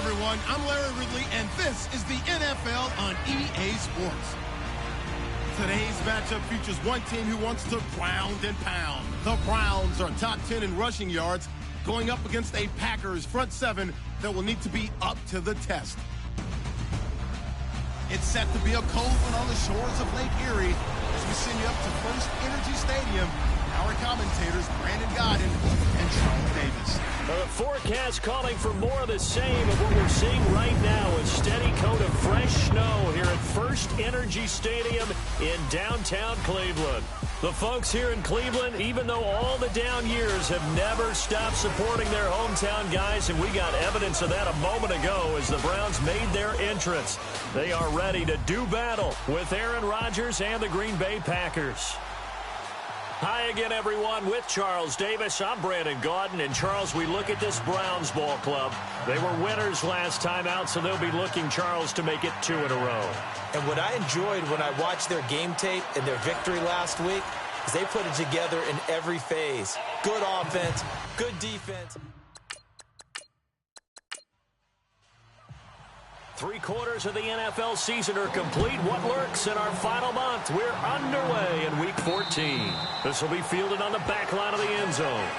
everyone. I'm Larry Ridley, and this is the NFL on EA Sports. Today's matchup features one team who wants to ground and pound. The Browns are top 10 in rushing yards, going up against a Packers front seven that will need to be up to the test. It's set to be a cold one on the shores of Lake Erie as we send you up to First Energy Stadium. Our commentators, Brandon Godden and Charles Davis. The forecast calling for more of the same of what we're seeing right now. A steady coat of fresh snow here at First Energy Stadium in downtown Cleveland. The folks here in Cleveland, even though all the down years, have never stopped supporting their hometown guys, and we got evidence of that a moment ago as the Browns made their entrance. They are ready to do battle with Aaron Rodgers and the Green Bay Packers. Hi again, everyone. With Charles Davis, I'm Brandon Gaudin. And, Charles, we look at this Browns ball club. They were winners last time out, so they'll be looking, Charles, to make it 2 in a row. And what I enjoyed when I watched their game tape and their victory last week is they put it together in every phase. Good offense, good defense. 3/4 of the NFL season are complete. What lurks in our final month? We're underway in Week 14. This will be fielded on the back line of the end zone.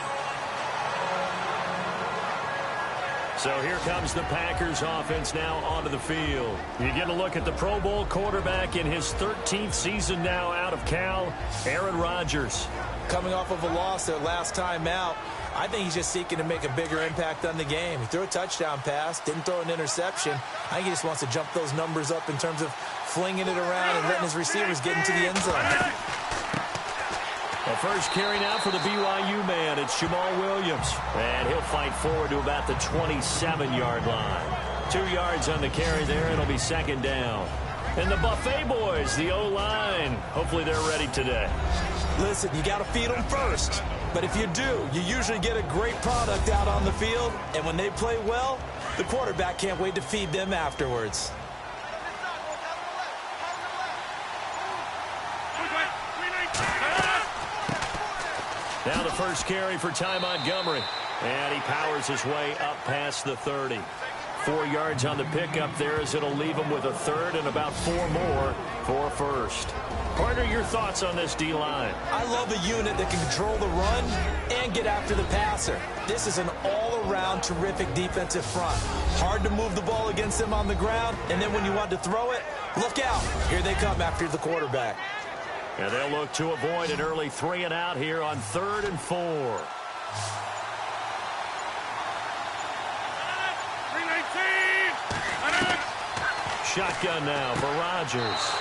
So here comes the Packers offense now onto the field. You get a look at the Pro Bowl quarterback in his 13th season now out of Cal, Aaron Rodgers. Coming off of a loss their last time out, I think he's just seeking to make a bigger impact on the game. He threw a touchdown pass, didn't throw an interception. I think he just wants to jump those numbers up in terms of flinging it around and letting his receivers get into the end zone. The first carry now for the BYU man. It's Jamal Williams. And he'll fight forward to about the 27-yard line. 2 yards on the carry there. It'll be second down. And the Buffet boys, the O-line. Hopefully they're ready today. Listen, you got to feed them first. But if you do, you usually get a great product out on the field. And when they play well, the quarterback can't wait to feed them afterwards. Now the first carry for Ty Montgomery. And he powers his way up past the 30. 4 yards on the pickup there as it'll leave him with a third and about 4 more for first. Partner, your thoughts on this D-line? I love a unit that can control the run and get after the passer. This is an all-around terrific defensive front. Hard to move the ball against them on the ground, and then when you want to throw it, look out. Here they come after the quarterback. And they'll look to avoid an early 3 and out here on 3rd and 4. Shotgun now for Rodgers.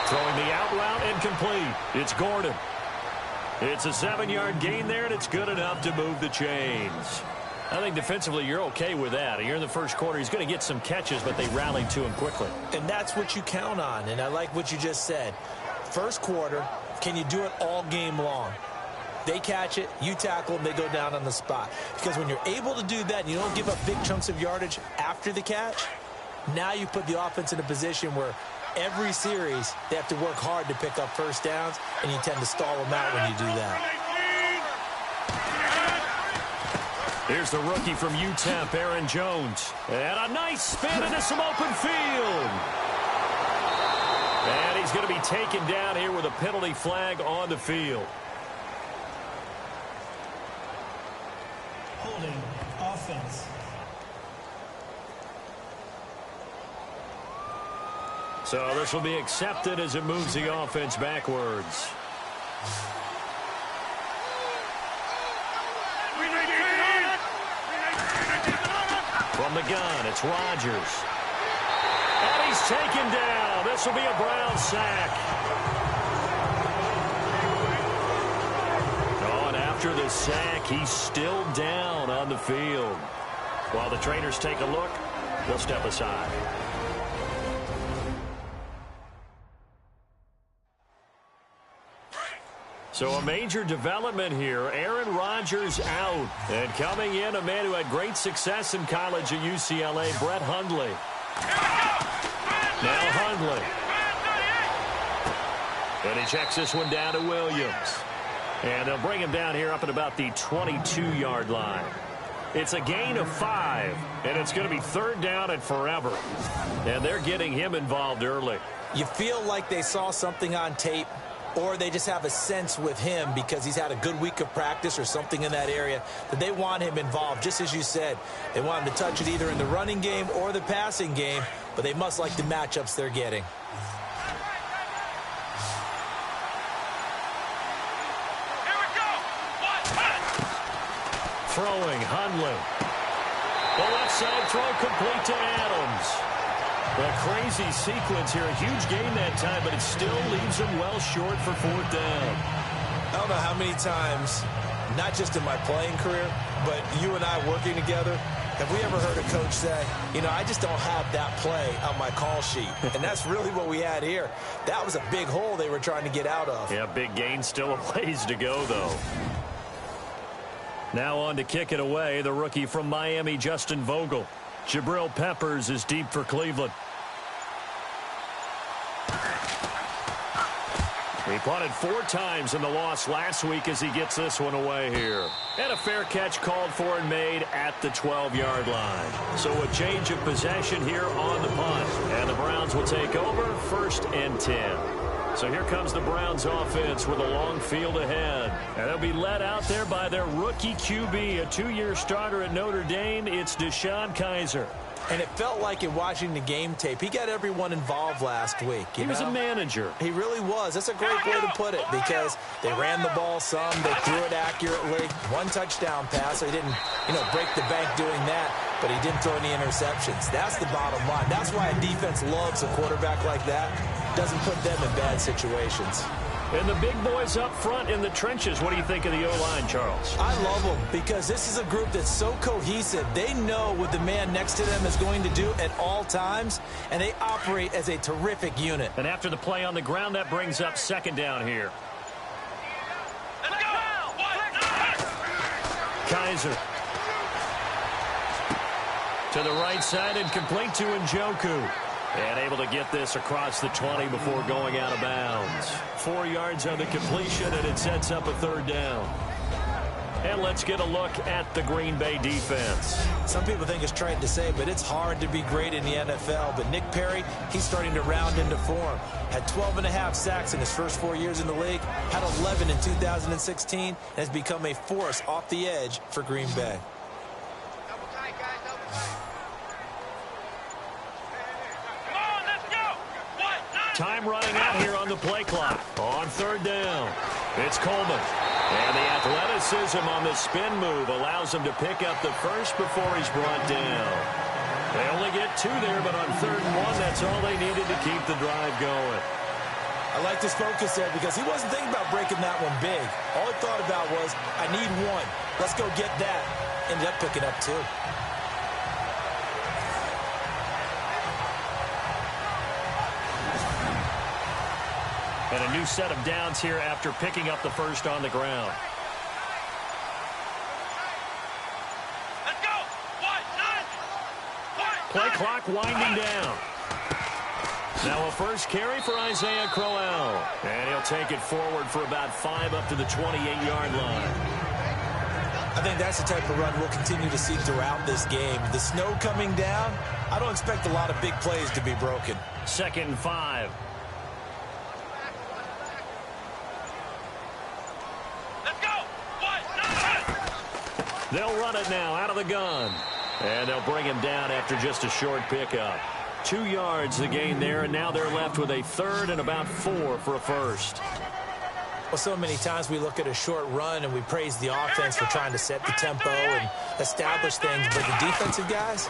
Throwing the out route incomplete. It's Gordon. It's a 7-yard gain there, and it's good enough to move the chains. I think defensively you're okay with that. Here in the first quarter, he's going to get some catches, but they rallied to him quickly. And that's what you count on, and I like what you just said. First quarter, can you do it all game long? They catch it, you tackle them, they go down on the spot. Because when you're able to do that and you don't give up big chunks of yardage after the catch, now you put the offense in a position where every series they have to work hard to pick up first downs, and you tend to stall them out when you do that. Here's the rookie from UTEP, Aaron Jones. And a nice spin into some open field. And he's going to be taken down here with a penalty flag on the field. Holding offense. So this will be accepted as it moves the offense backwards. From the gun, it's Rodgers. And he's taken down. This will be a Brown sack. Oh, and after the sack, he's still down on the field. While the trainers take a look, we'll step aside. So a major development here. Aaron Rodgers out. And coming in, a man who had great success in college at UCLA, Brett Hundley. Now Hundley. And he checks this one down to Williams. And they'll bring him down here up at about the 22-yard line. It's a gain of 5, and it's going to be third down and forever. And they're getting him involved early. You feel like they saw something on tape, or they just have a sense with him because he's had a good week of practice or something in that area that they want him involved. Just as you said, they want him to touch it either in the running game or the passing game, but they must like the matchups they're getting. Throwing, Hundley. The left side throw complete to Adams. A crazy sequence here. A huge gain that time, but it still leaves him well short for fourth down. I don't know how many times, not just in my playing career, but you and I working together, have we ever heard a coach say, you know, I just don't have that play on my call sheet. And that's really what we had here. That was a big hole they were trying to get out of. Yeah, big gain, still a ways to go, though. Now on to kick it away, the rookie from Miami, Justin Vogel. Jabril Peppers is deep for Cleveland. He punted 4 times in the loss last week as he gets this one away here. And a fair catch called for and made at the 12-yard line. So a change of possession here on the punt. And the Browns will take over, 1st and 10. So here comes the Browns offense with a long field ahead. And they'll be led out there by their rookie QB, a 2-year starter at Notre Dame. It's DeShone Kizer. And it felt like in watching the game tape, he got everyone involved last week. He was a manager. He really was. That's a great way to put it because they ran the ball some, they threw it accurately. 1 touchdown pass. So he didn't, break the bank doing that, but he didn't throw any interceptions. That's the bottom line. That's why a defense loves a quarterback like that. Doesn't put them in bad situations. And the big boys up front in the trenches. What do you think of the O-line, Charles? I love them because this is a group that's so cohesive. They know what the man next to them is going to do at all times, and they operate as a terrific unit. And after the play on the ground, that brings up 2nd down here. Let's go! Kizer. To the right side and complete to Njoku. And able to get this across the 20 before going out of bounds. 4 yards on the completion, and it sets up a 3rd down. And let's get a look at the Green Bay defense. Some people think it's trite to say, but it's hard to be great in the NFL. But Nick Perry, he's starting to round into form. Had 12.5 sacks in his first 4 years in the league. Had 11 in 2016. And has become a force off the edge for Green Bay. Time running out here on the play clock. On 3rd down, it's Coleman. And the athleticism on the spin move allows him to pick up the first before he's brought down. They only get 2 there, but on 3rd and 1, that's all they needed to keep the drive going. I like this focus there because he wasn't thinking about breaking that one big. All he thought about was, I need 1. Let's go get that. Ended up picking up 2. And a new set of downs here after picking up the first on the ground. Let's go! Play clock winding down. Now a first carry for Isaiah Crowell. And he'll take it forward for about 5 up to the 28-yard line. I think that's the type of run we'll continue to see throughout this game. The snow coming down, I don't expect a lot of big plays to be broken. 2nd and 5. They'll run it now out of the gun. And they'll bring him down after just a short pickup. 2 yards the gain there, and now they're left with a 3rd and about 4 for a first. Well, so many times we look at a short run and we praise the offense for trying to set the tempo and establish things. But the defensive guys,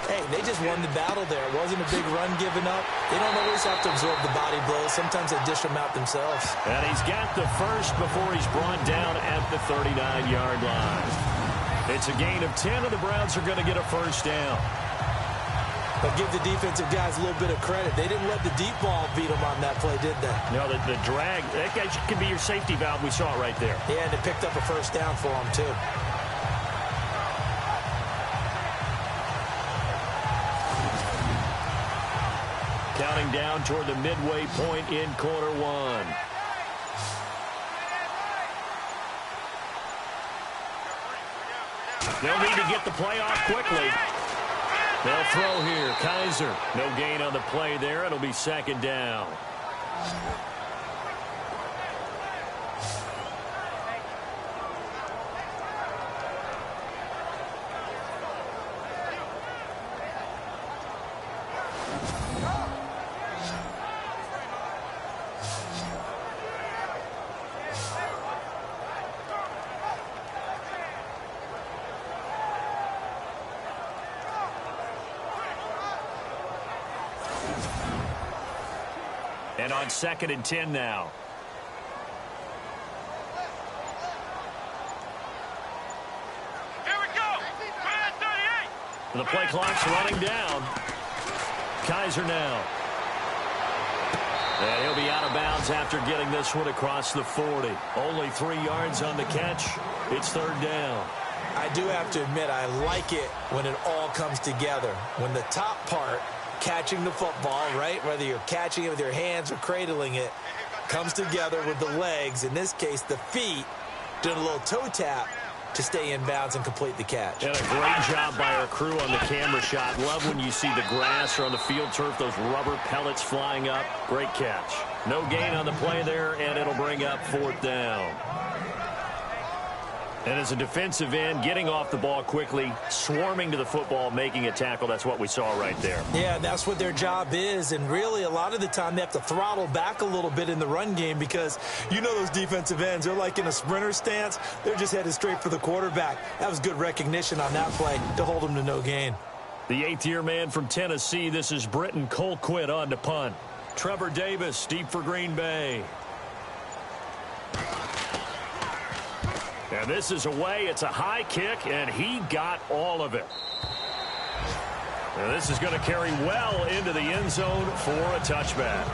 hey, they just won the battle there. It wasn't a big run given up. They don't always have to absorb the body blows. Sometimes they dish them out themselves. And he's got the first before he's brought down at the 39-yard line. It's a gain of 10, and the Browns are going to get a first down. But give the defensive guys a little bit of credit. They didn't let the deep ball beat them on that play, did they? No, the drag, that guy can be your safety valve. We saw it right there. Yeah, and they picked up a first down for them, too. Counting down toward the midway point in quarter 1. They'll need to get the play off quickly. They'll throw here. Kaiser. No gain on the play there. It'll be second down. And on 2nd and 10 now. Here we go. 38. The play clock's running down. Kaiser now. And he'll be out of bounds after getting this one across the 40. Only 3 yards on the catch. It's 3rd down. I do have to admit, I like it when it all comes together. When the top part, catching the football, right, whether you're catching it with your hands or cradling it, comes together with the legs, in this case the feet, doing a little toe tap to stay in bounds and complete the catch. And a great job by our crew on the camera shot. Love when you see the grass or on the field turf, those rubber pellets flying up. Great catch. No gain on the play there, and it'll bring up 4th down. And as a defensive end, getting off the ball quickly, swarming to the football, making a tackle, that's what we saw right there. Yeah, that's what their job is, and really a lot of the time they have to throttle back a little bit in the run game because you know those defensive ends, they're like in a sprinter stance. They're just headed straight for the quarterback. That was good recognition on that play to hold them to no gain. The 8th-year man from Tennessee, this is Britton Colquitt on to punt. Trevor Davis, deep for Green Bay. And this is away. It's a high kick, and he got all of it. And this is going to carry well into the end zone for a touchback.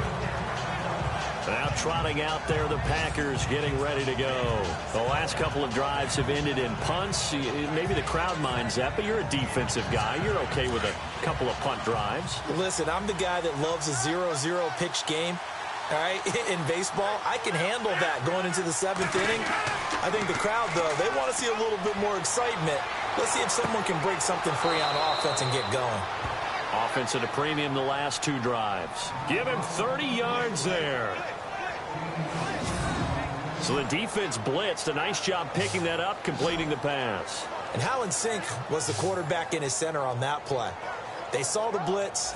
Now trotting out there, the Packers getting ready to go. The last couple of drives have ended in punts. Maybe the crowd minds that, but you're a defensive guy. You're okay with a couple of punt drives. Listen, I'm the guy that loves a 0-0 pitch game. All right, in baseball, I can handle that going into the 7th inning. I think the crowd, though, they want to see a little bit more excitement. Let's see if someone can break something free on offense and get going. Offense at a premium the last 2 drives. Give him 30 yards there. So the defense blitzed. A nice job picking that up, completing the pass. And Howland Sink was the quarterback in his center on that play. They saw the blitz,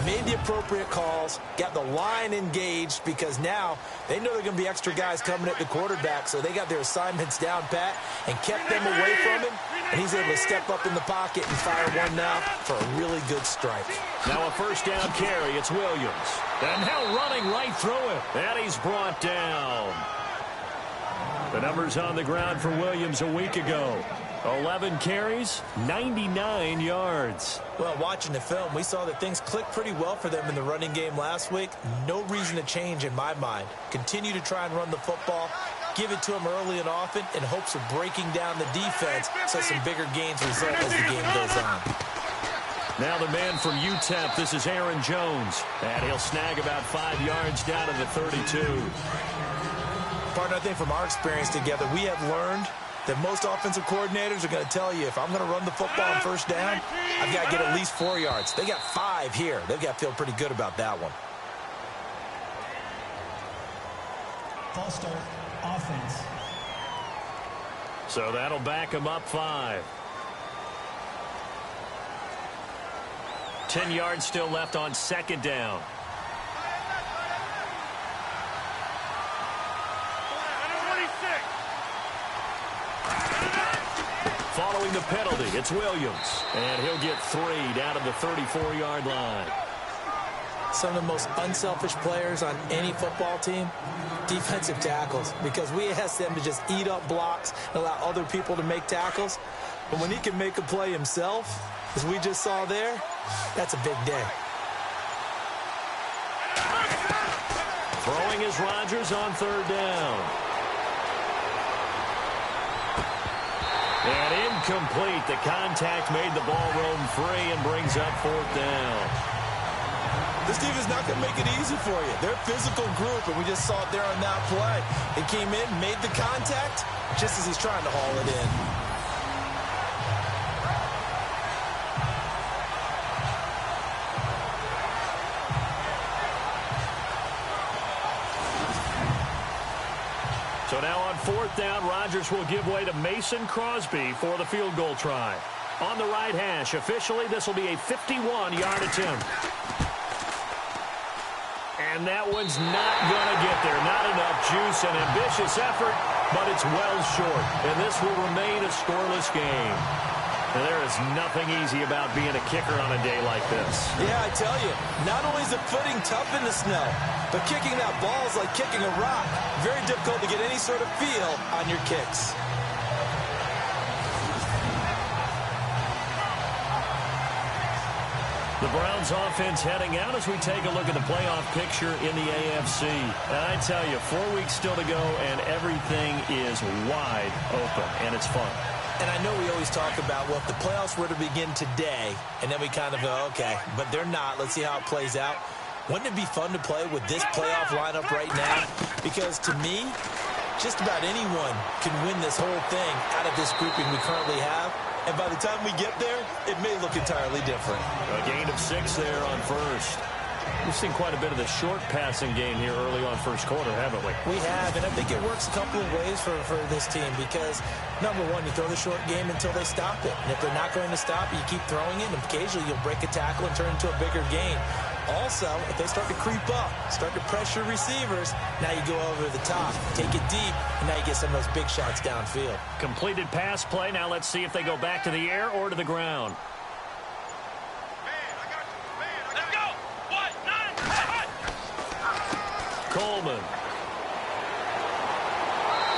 made the appropriate calls, got the line engaged because now they know they're going to be extra guys coming at the quarterback, so they got their assignments down pat and kept them away from him, and he's able to step up in the pocket and fire one now for a really good strike. Now a 1st down carry. It's Williams. And now running right through it. And he's brought down. The numbers on the ground for Williams a week ago. 11 carries, 99 yards. Well, watching the film, we saw that things clicked pretty well for them in the running game last week. No reason to change in my mind. Continue to try and run the football, give it to them early and often in hopes of breaking down the defense so some bigger gains result as the game goes on. Now the man from UTEP, this is Aaron Jones. And he'll snag about 5 yards down to the 32. Partner, I think from our experience together, we have learned that most offensive coordinators are going to tell you, if I'm going to run the football on 1st down, I've got to get at least 4 yards. They got 5 here. They've got to feel pretty good about that one. False start, offense. So that'll back him up 5. 10 yards still left on 2nd down. Following the penalty, it's Williams. And he'll get 3 down to the 34-yard line. Some of the most unselfish players on any football team, defensive tackles, because we ask them to just eat up blocks and allow other people to make tackles. But when he can make a play himself, as we just saw there, that's a big day. Throwing is Rodgers on 3rd down. And incomplete. The contact made the ball roam free and brings up 4th down. This team is not going to make it easy for you. They're a physical group, and we just saw it there on that play. He came in, made the contact, just as he's trying to haul it in. So now on 4th down, Rodgers will give way to Mason Crosby for the field goal try. On the right hash, officially, this will be a 51-yard attempt. And that one's not going to get there. Not enough juice, an ambitious effort, but it's well short. And this will remain a scoreless game. And there is nothing easy about being a kicker on a day like this. Yeah, I tell you, not only is the footing tough in the snow, but kicking that ball is like kicking a rock. Very difficult to get any sort of feel on your kicks. The Browns offense heading out as we take a look at the playoff picture in the AFC. And I tell you, 4 weeks still to go, and everything is wide open, and it's fun. And I know we always talk about, well, if the playoffs were to begin today, and then we kind of go, okay, but they're not. Let's see how it plays out. Wouldn't it be fun to play with this playoff lineup right now? Because to me, just about anyone can win this whole thing out of this grouping we currently have. And by the time we get there, it may look entirely different. A gain of 6 there on first. We've seen quite a bit of the short passing game here early on first quarter, haven't we? We have, and I think it works a couple of ways for this team because, number one, you throw the short game until they stop it. And if they're not going to stop it, you keep throwing it, and occasionally you'll break a tackle and turn it into a bigger gain. Also, if they start to creep up, start to pressure receivers, now you go over the top, take it deep, and now you get some of those big shots downfield. Completed pass play. Now let's see if they go back to the air or to the ground. Let's go. 1-9. Coleman.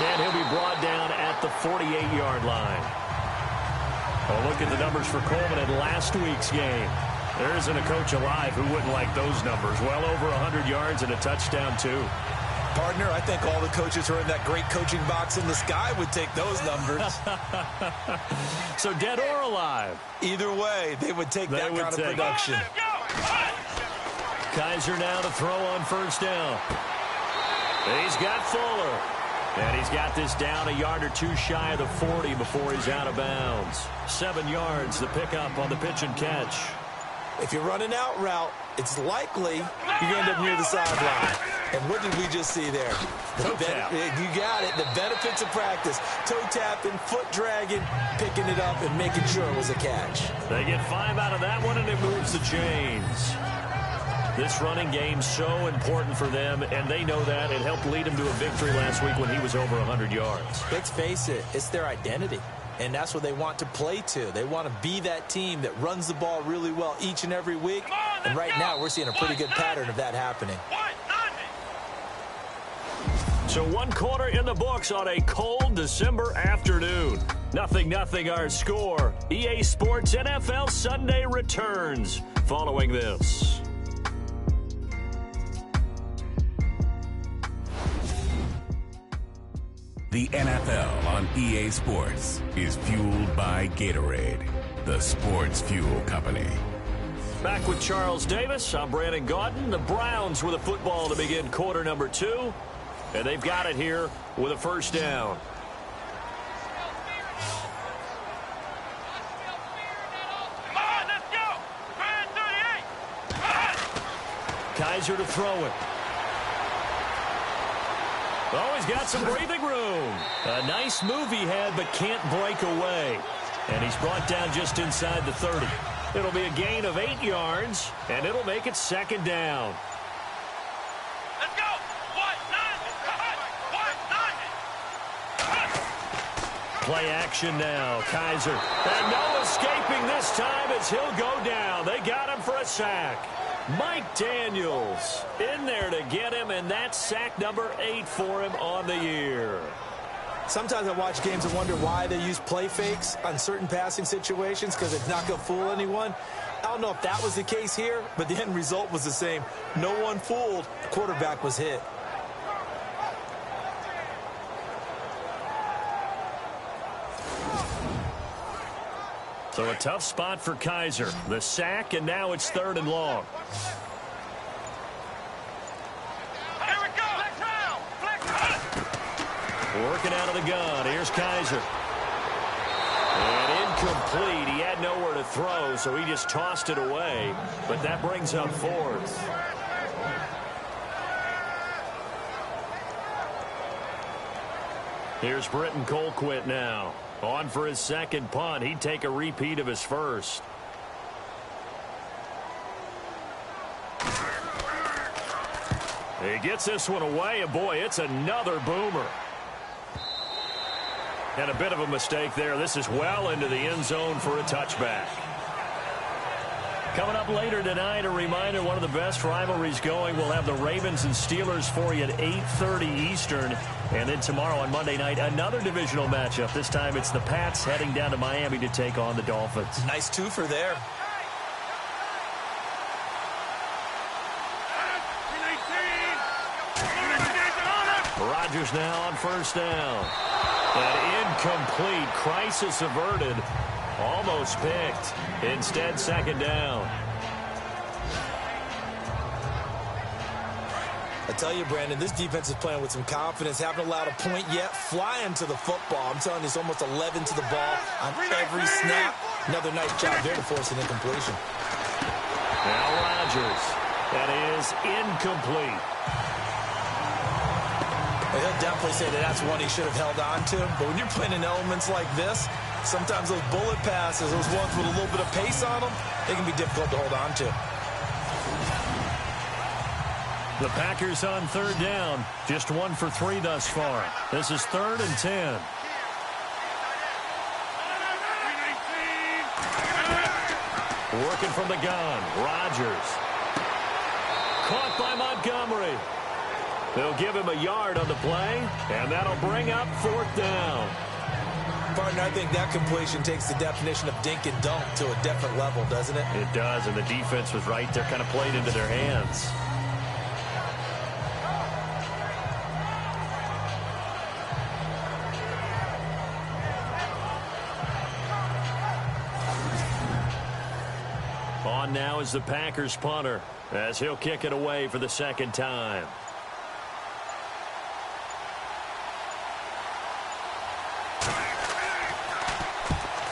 And he'll be brought down at the 48-yard line. Well, look at the numbers for Coleman in last week's game. There isn't a coach alive who wouldn't like those numbers. Well over 100 yards and a touchdown, too. Partner, I think all the coaches who are in that great coaching box in the sky would take those numbers. So dead or alive? Either way, they would take that kind of production. Kizer now to throw on first down. He's got Fuller. And he's got this down a yard or two shy of the 40 before he's out of bounds. 7 yards, the pickup on the pitch and catch. If you run an out route, it's likely you're going to end up near the sideline. And what did we just see there? Toe tap. You got it. The benefits of practice. Toe tapping, foot dragging, picking it up, and making sure it was a catch. They get 5 out of that one, and it moves the chains. This running game's so important for them, and they know that. It helped lead them to a victory last week when he was over 100 yards. Let's face it, it's their identity. And that's what they want to play to. They want to be that team that runs the ball really well each and every week. And right now, we're seeing a pretty good pattern of that happening. So 1 quarter in the books on a cold December afternoon. 0-0 our score. EA Sports NFL Sunday returns following this. The NFL on EA Sports is fueled by Gatorade, the sports fuel company. Back with Charles Davis. I'm Brandon Gaudin. The Browns with a football to begin quarter number 2. And they've got it here with a first down. Come on, let's go. 38. Kizer to throw it. Oh, he's got some breathing room. A nice move he had, but can't break away. And he's brought down just inside the 30. It'll be a gain of 8 yards, and it'll make it second down. Let's go. 1-9. Play action now. Kizer. And no escaping this time as he'll go down. They got him for a sack. Mike Daniels in there to get him, and that's sack number 8 for him on the year. Sometimes I watch games and wonder why they use play fakes on certain passing situations because it's not going to fool anyone. I don't know if that was the case here, but the end result was the same. No one fooled. The quarterback was hit. So a tough spot for Kizer. The sack, and now it's 3rd and long. Here we go. Working out of the gun. Here's Kizer. And incomplete. He had nowhere to throw, so he just tossed it away. But that brings up 4th. Here's Britton Colquitt now. On for his second punt. He'd take a repeat of his first. He gets this one away, and boy, it's another boomer. And a bit of a mistake there. This is well into the end zone for a touchback. Coming up later tonight, a reminder, one of the best rivalries going. We'll have the Ravens and Steelers for you at 8:30 Eastern. And then tomorrow on Monday night, another divisional matchup. This time it's the Pats heading down to Miami to take on the Dolphins. Nice twofer there. Rodgers now on first down. An incomplete, crisis averted. Almost picked. Instead, second down. I tell you, Brandon, this defense is playing with some confidence. Haven't allowed a point yet. Flying to the football. I'm telling you, it's almost 11 to the ball on every snap. Another nice job there to force an incompletion. Now Rodgers. That is incomplete. He'll definitely say that that's one he should have held on to. But when you're playing in elements like this, sometimes those bullet passes, those ones with a little bit of pace on them, they can be difficult to hold on to. The Packers on third down. Just 1 for 3 thus far. This is 3rd and 10. Working from the gun. Rodgers. Caught by Montgomery. They'll give him a yard on the play, and that'll bring up 4th down. Partner, I think that completion takes the definition of dink and dunk to a different level, doesn't it? It does, and the defense was right there, kind of played into their hands. On now is the Packers punter, as he'll kick it away for the second time.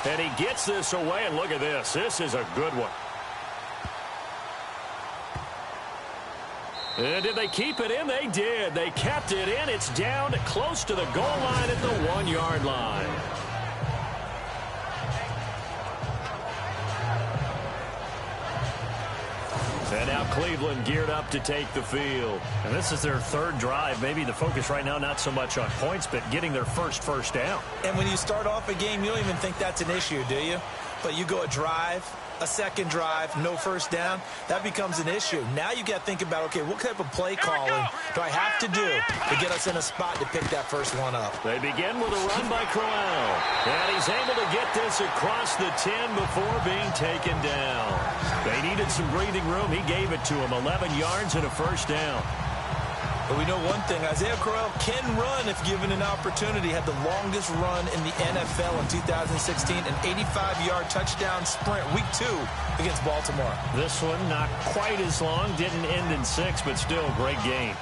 And he gets this away, and look at this. This is a good one. And did they keep it in? They did. They kept it in. It's down close to the goal line at the 1-yard line. And now Cleveland geared up to take the field. And this is their 3rd drive. Maybe the focus right now not so much on points, but getting their first down. And when you start off a game, you don't even think that's an issue, do you? But you go a drive, a second drive, no first down, that becomes an issue. Now you got to think about, okay, what type of play calling do I have to do to get us in a spot to pick that first one up? They begin with a run by Crowell. And he's able to get this across the 10 before being taken down. They needed some breathing room. He gave it to him. 11 yards and a first down. But we know one thing, Isaiah Crowell can run if given an opportunity. Had the longest run in the NFL in 2016, an 85-yard touchdown sprint, week 2 against Baltimore. This one not quite as long, didn't end in 6, but still a great game.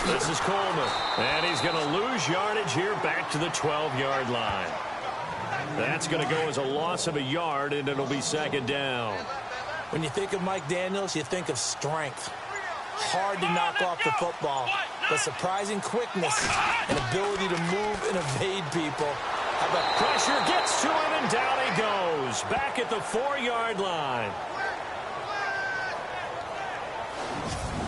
This is Coleman, and he's going to lose yardage here back to the 12-yard line. That's going to go as a loss of a yard, and it'll be second down. When you think of Mike Daniels, you think of strength. Hard to knock off the football, but surprising quickness and ability to move and evade people. How about pressure gets to him, and down he goes. Back at the 4-yard line.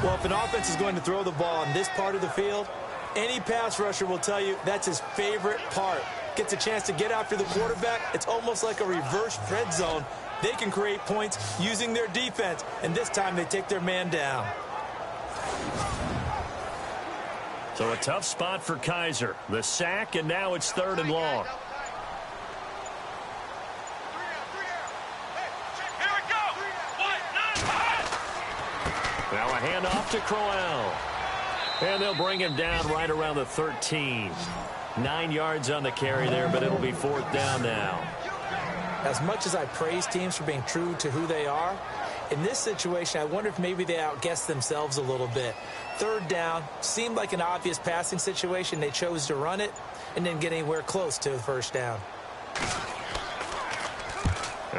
Well, if an offense is going to throw the ball on this part of the field, any pass rusher will tell you that's his favorite part. Gets a chance to get after the quarterback. It's almost like a reverse red zone. They can create points using their defense, and this time they take their man down. So a tough spot for Kaiser. The sack, and now it's 3rd and long. Now a handoff to Crowell. And they'll bring him down right around the 13. 9 yards on the carry there, but it'll be 4th down now. As much as I praise teams for being true to who they are, In this situation, I wonder if maybe they outguessed themselves a little bit. Third down seemed like an obvious passing situation. They chose to run it and didn't get anywhere close to the first down.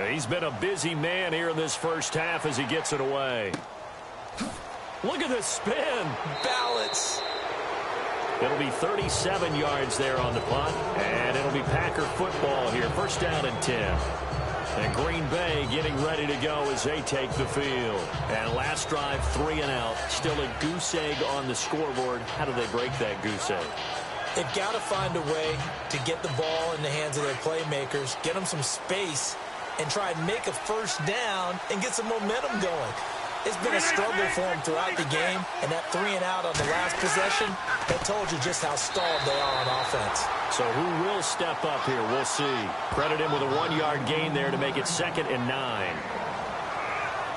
He's been a busy man here in this first half as he gets it away. Look at this spin. Balance. It'll be 37 yards there on the punt, and it'll be Packer football here. First down and 10. And Green Bay getting ready to go as they take the field. And last drive, 3 and out. Still a goose egg on the scoreboard. How do they break that goose egg? They've got to find a way to get the ball in the hands of their playmakers, get them some space, and try and make a first down and get some momentum going. It's been a struggle for them throughout the game, and that 3 and out on the last possession, that told you just how stalled they are on offense. So who will step up here? We'll see. Credit him with a 1-yard gain there to make it 2nd and 9.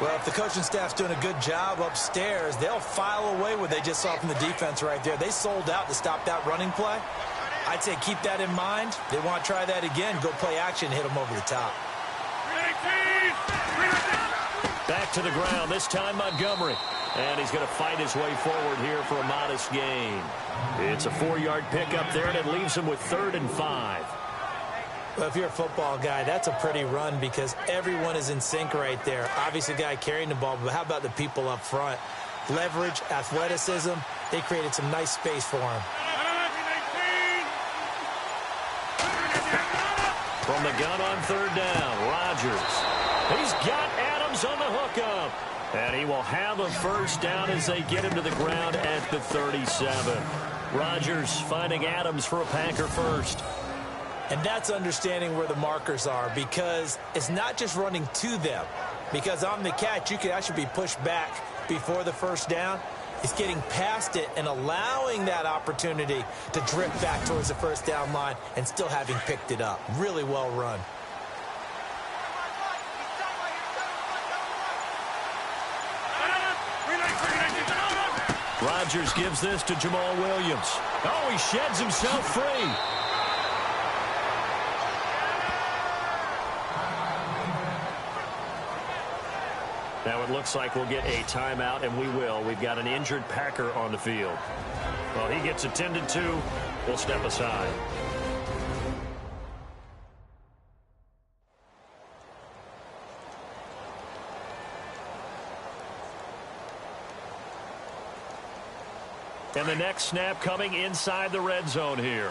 Well, if the coaching staff's doing a good job upstairs, they'll file away what they just saw from the defense right there. They sold out to stop that running play. I'd say keep that in mind. They want to try that again, go play action, hit them over the top. Back to the ground, this time Montgomery. And he's going to fight his way forward here for a modest gain. It's a 4-yard pickup there, and it leaves him with 3rd and 5. Well, if you're a football guy, that's a pretty run because everyone is in sync right there. Obviously, the guy carrying the ball, but how about the people up front? Leverage, athleticism, they created some nice space for him. From the gun on 3rd down, Rodgers. He's got Adams on the hookup. And he will have a first down as they get him to the ground at the 37. Rodgers finding Adams for a Packer first. And that's understanding where the markers are because it's not just running to them. Because on the catch, you can actually be pushed back before the first down. It's getting past it and allowing that opportunity to drift back towards the first down line and still having picked it up. Really well run. Rodgers gives this to Jamal Williams. Oh, he sheds himself free. Now it looks like we'll get a timeout, and we will. We've got an injured Packer on the field. Well, he gets attended to. We'll step aside. And the next snap coming inside the red zone here.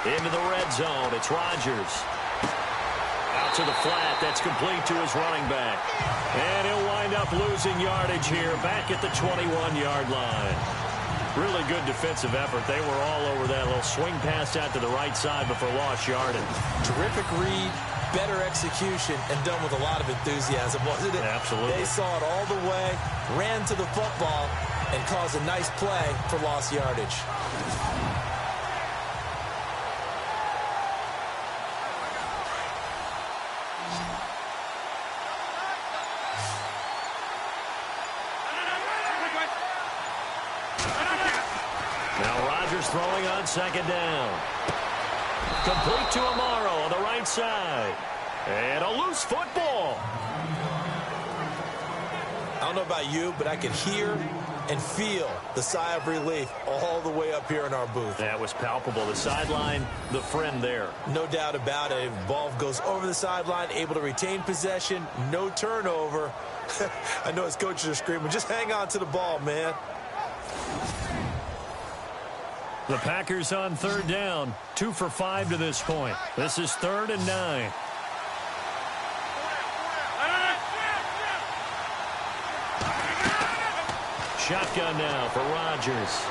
Into the red zone, it's Rodgers. Out to the flat, that's complete to his running back. And he'll wind up losing yardage here, back at the 21-yard line. Really good defensive effort. They were all over that little swing pass out to the right side before lost yardage. Terrific read, better execution, and done with a lot of enthusiasm, wasn't it? Absolutely. They saw it all the way, ran to the football, and caused a nice play for lost yardage. Now Rodgers throwing on 2nd down. Complete to Amaro on the right side. And a loose football. I don't know about you, but I could hear and feel the sigh of relief all the way up here in our booth. That was palpable. The sideline, the friend there. No doubt about it. Ball goes over the sideline, able to retain possession, no turnover. I know his coaches are screaming, just hang on to the ball, man. The Packers on 3rd down, 2 for 5 to this point. This is 3rd and 9. Shotgun now for Rodgers.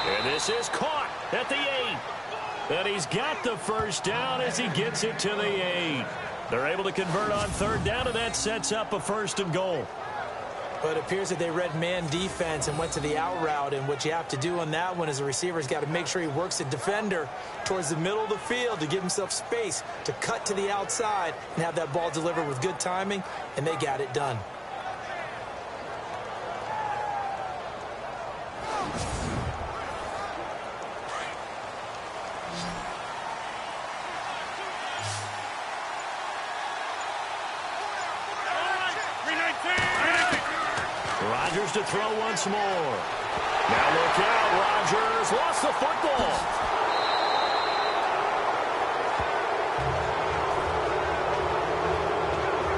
And this is caught at the 8. And he's got the first down as he gets it to the 8. They're able to convert on 3rd down, and that sets up a 1st and goal. But it appears that they read man defense and went to the out route, and what you have to do on that one is the receiver's got to make sure he works the defender towards the middle of the field to give himself space to cut to the outside and have that ball delivered with good timing, and they got it done. Rodgers to throw once more. Now look out, Rodgers lost the football.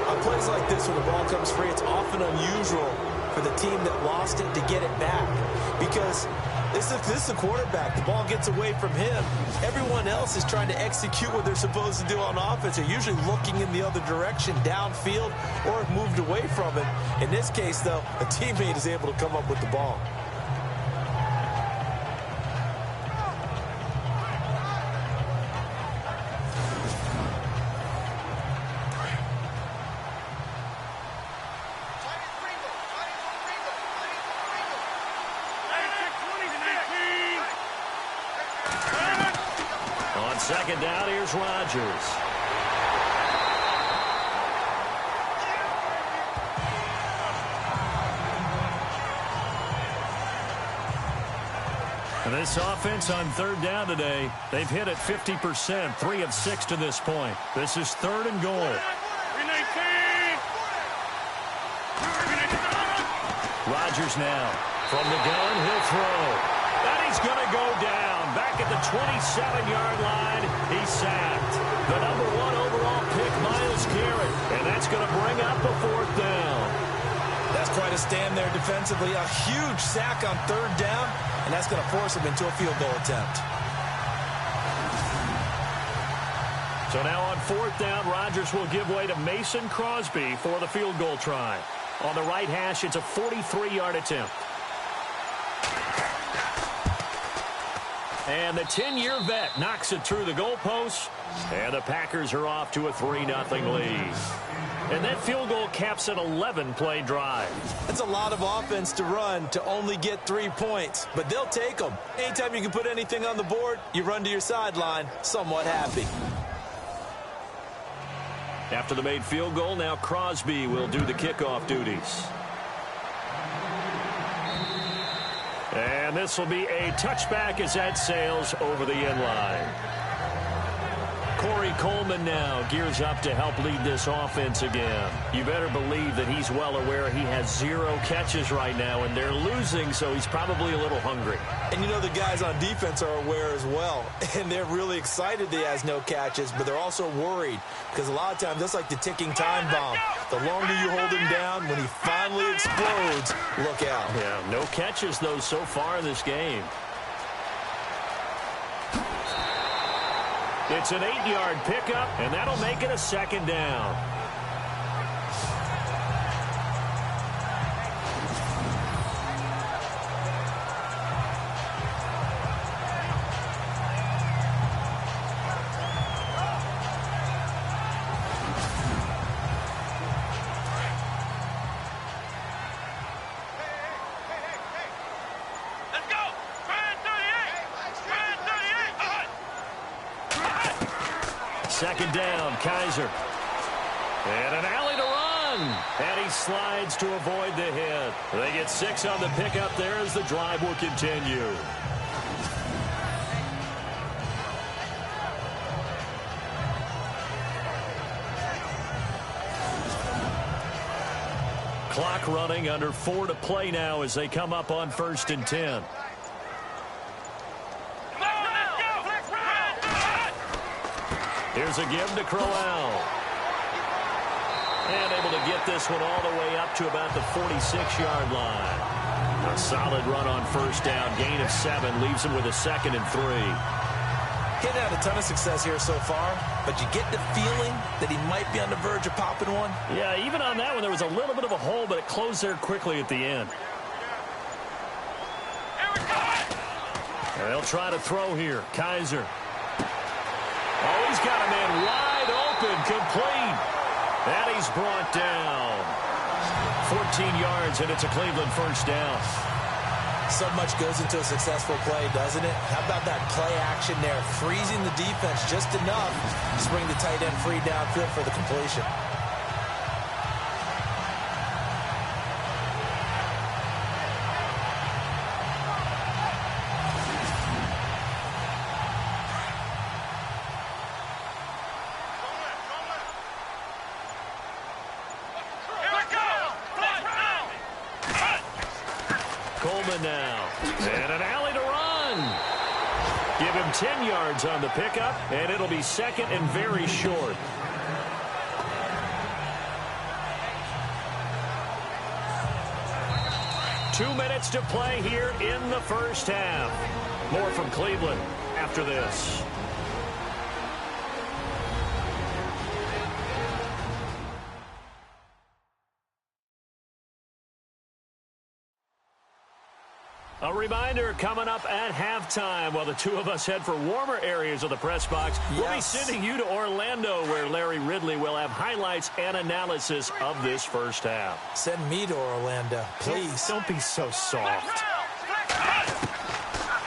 On plays like this, when the ball comes free, it's often unusual for the team that lost it to get it back. Because this is the quarterback. The ball gets away from him. Everyone else is trying to execute what they're supposed to do on offense. They're usually looking in the other direction, downfield, or have moved away from it. In this case, though, a teammate is able to come up with the ball. Second down, here's Rodgers. And this offense on third down today, they've hit it 50%, 3 of 6 to this point. This is 3rd and goal. Rodgers now from the gun, he'll throw. And he's going to go down. Back at the 27-yard line, he's sacked. The number 1 overall pick, Myles Garrett. And that's going to bring up a 4th down. That's quite a stand there defensively. A huge sack on 3rd down, and that's going to force him into a field goal attempt. So now on 4th down, Rodgers will give way to Mason Crosby for the field goal try. On the right hash, it's a 43-yard attempt. And the 10-year vet knocks it through the goalpost. And the Packers are off to a 3-0 lead. And that field goal caps an 11-play drive. That's a lot of offense to run to only get 3 points. But they'll take them. Anytime you can put anything on the board, you run to your sideline somewhat happy. After the made field goal, now Crosby will do the kickoff duties. And this will be a touchback as that sails over the end line. Corey Coleman now gears up to help lead this offense again. You better believe that he's well aware he has 0 catches right now, and they're losing, so he's probably a little hungry. And you know the guys on defense are aware as well, and they're really excited that he has no catches, but they're also worried because a lot of times that's like the ticking time bomb. The longer you hold him down, when he finally explodes, look out. Yeah, no catches, though, so far in this game. It's an 8-yard pickup, and that'll make it a 2nd down. Second down, Kaiser. And an alley to run. And he slides to avoid the hit. They get 6 on the pickup there as the drive will continue. Clock running, under 4 to play now as they come up on 1st and 10. Here's a give to Crowell. And able to get this one all the way up to about the 46-yard line. A solid run on 1st down. Gain of 7 leaves him with a 2nd and 3. Getting had a ton of success here so far, but you get the feeling that he might be on the verge of popping one. Yeah, even on that one, there was a little bit of a hole, but it closed there quickly at the end. They'll try to throw here. Kaiser. Oh, he's got a man wide open, complete. And he's brought down. 14 yards, and it's a Cleveland 1st down. So much goes into a successful play, doesn't it? How about that play action there? Freezing the defense just enough to bring the tight end free downfield for the completion. Coleman now. And an alley to run. Give him 10 yards on the pickup, and it'll be second and very short. Two minutes to play here in the first half. More from Cleveland after this. A reminder coming up at halftime while the two of us head for warmer areas of the press box. Yes. We'll be sending you to Orlando where Larry Ridley will have highlights and analysis of this first half. Send me to Orlando, please. Don't be so soft.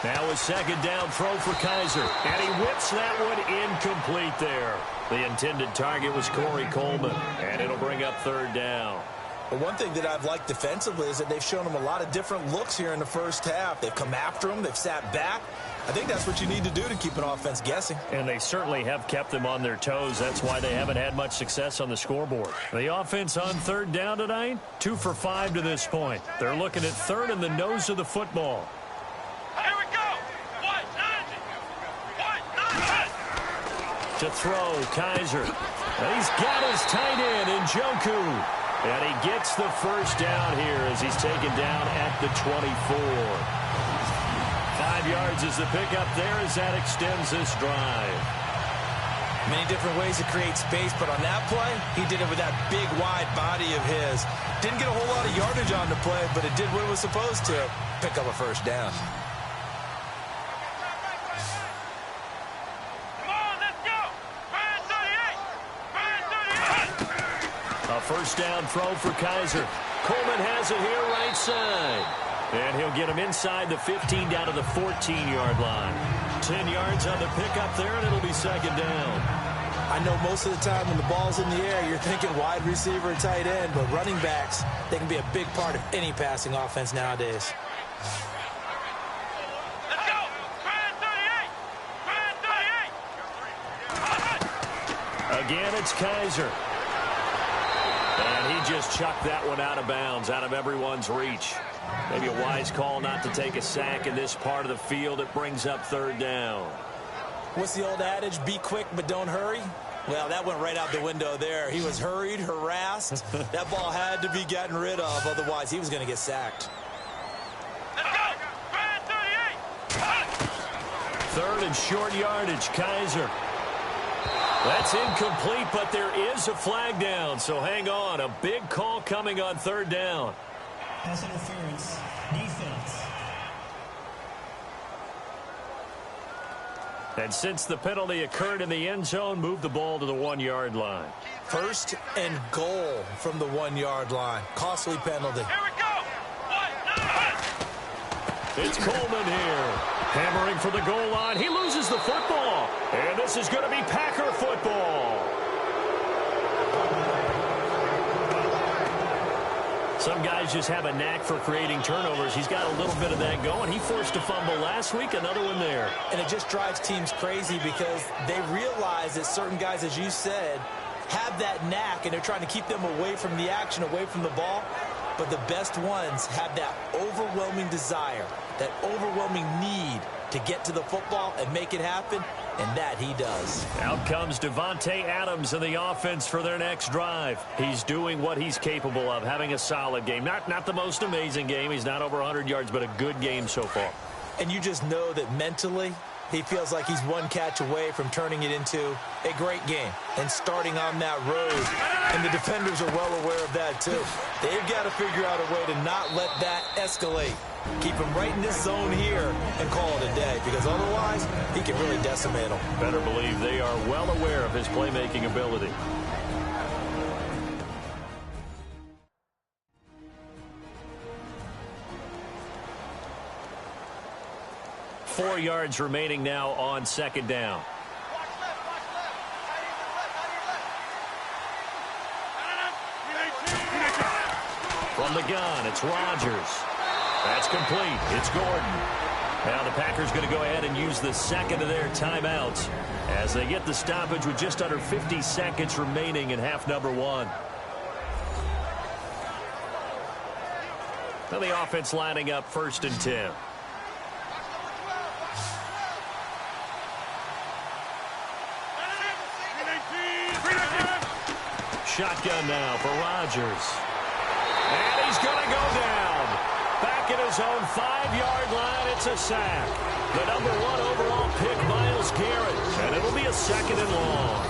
Now a second down throw for Kaiser. And he whips that one incomplete there. The intended target was Corey Coleman. And it'll bring up third down. But one thing that I've liked defensively is that they've shown him a lot of different looks here in the first half. They've come after him. They've sat back. I think that's what you need to do to keep an offense guessing. And they certainly have kept them on their toes. That's why they haven't had much success on the scoreboard. The offense on third down tonight, 2 for 5 to this point. They're looking at third in the nose of the football. Here we go. 190. 190. To throw, Kaiser. And he's got his tight end in Njoku. And he gets the first down here as he's taken down at the 24. 5 yards is the pickup there as that extends this drive. Many different ways to create space, but on that play, he did it with that big, wide body of his. Didn't get a whole lot of yardage on the play, but it did what it was supposed to. Pick up a first down. First down throw for Kaiser. Coleman has it here right side. And he'll get him inside the 15 down to the 14-yard line. 10 yards on the pickup there, and it'll be second down. I know most of the time when the ball's in the air, you're thinking wide receiver and tight end, but running backs, they can be a big part of any passing offense nowadays. Let's go! 38! Again, it's Kaiser. And he just chucked that one out of bounds, out of everyone's reach. Maybe a wise call not to take a sack in this part of the field. It brings up third down. What's the old adage? Be quick, but don't hurry. Well, that went right out the window there. He was hurried, harassed. That ball had to be gotten rid of. Otherwise, he was going to get sacked. Let's go! 38! Third and short yardage, Kaiser. That's incomplete, but there is a flag down, so hang on. A big call coming on third down. Pass interference. Defense. And since the penalty occurred in the end zone, move the ball to the 1-yard line. First and goal from the 1-yard line. Costly penalty. Here we go! 190. It's Coleman here. Hammering for the goal line. He loses the football. And this is going to be Packer football. Some guys just have a knack for creating turnovers. He's got a little bit of that going. He forced a fumble last week, another one there. And it just drives teams crazy because they realize that certain guys, as you said, have that knack, and they're trying to keep them away from the action, away from the ball. But the best ones have that overwhelming desire, that overwhelming need to get to the football and make it happen, and that he does. Out comes Davante Adams in the offense for their next drive. He's doing what he's capable of, having a solid game. Not the most amazing game. He's not over 100 yards, but a good game so far. And you just know that mentally, he feels like he's one catch away from turning it into a great game and starting on that road. And the defenders are well aware of that, too. They've got to figure out a way to not let that escalate. Keep him right in this zone here and call it a day, because otherwise he can really decimate them. Better believe they are well aware of his playmaking ability. Four yards remaining now on second down. From the gun, it's Rodgers. That's complete. It's Gordon. Now the Packers going to go ahead and use the second of their timeouts as they get the stoppage with just under 50 seconds remaining in half number one. Now the offense lining up 1st and 10. Shotgun now for Rodgers. And he's going to go down. Back at his own 5-yard line, it's a sack. The number 1 overall pick, Myles Garrett. And it'll be a 2nd and long.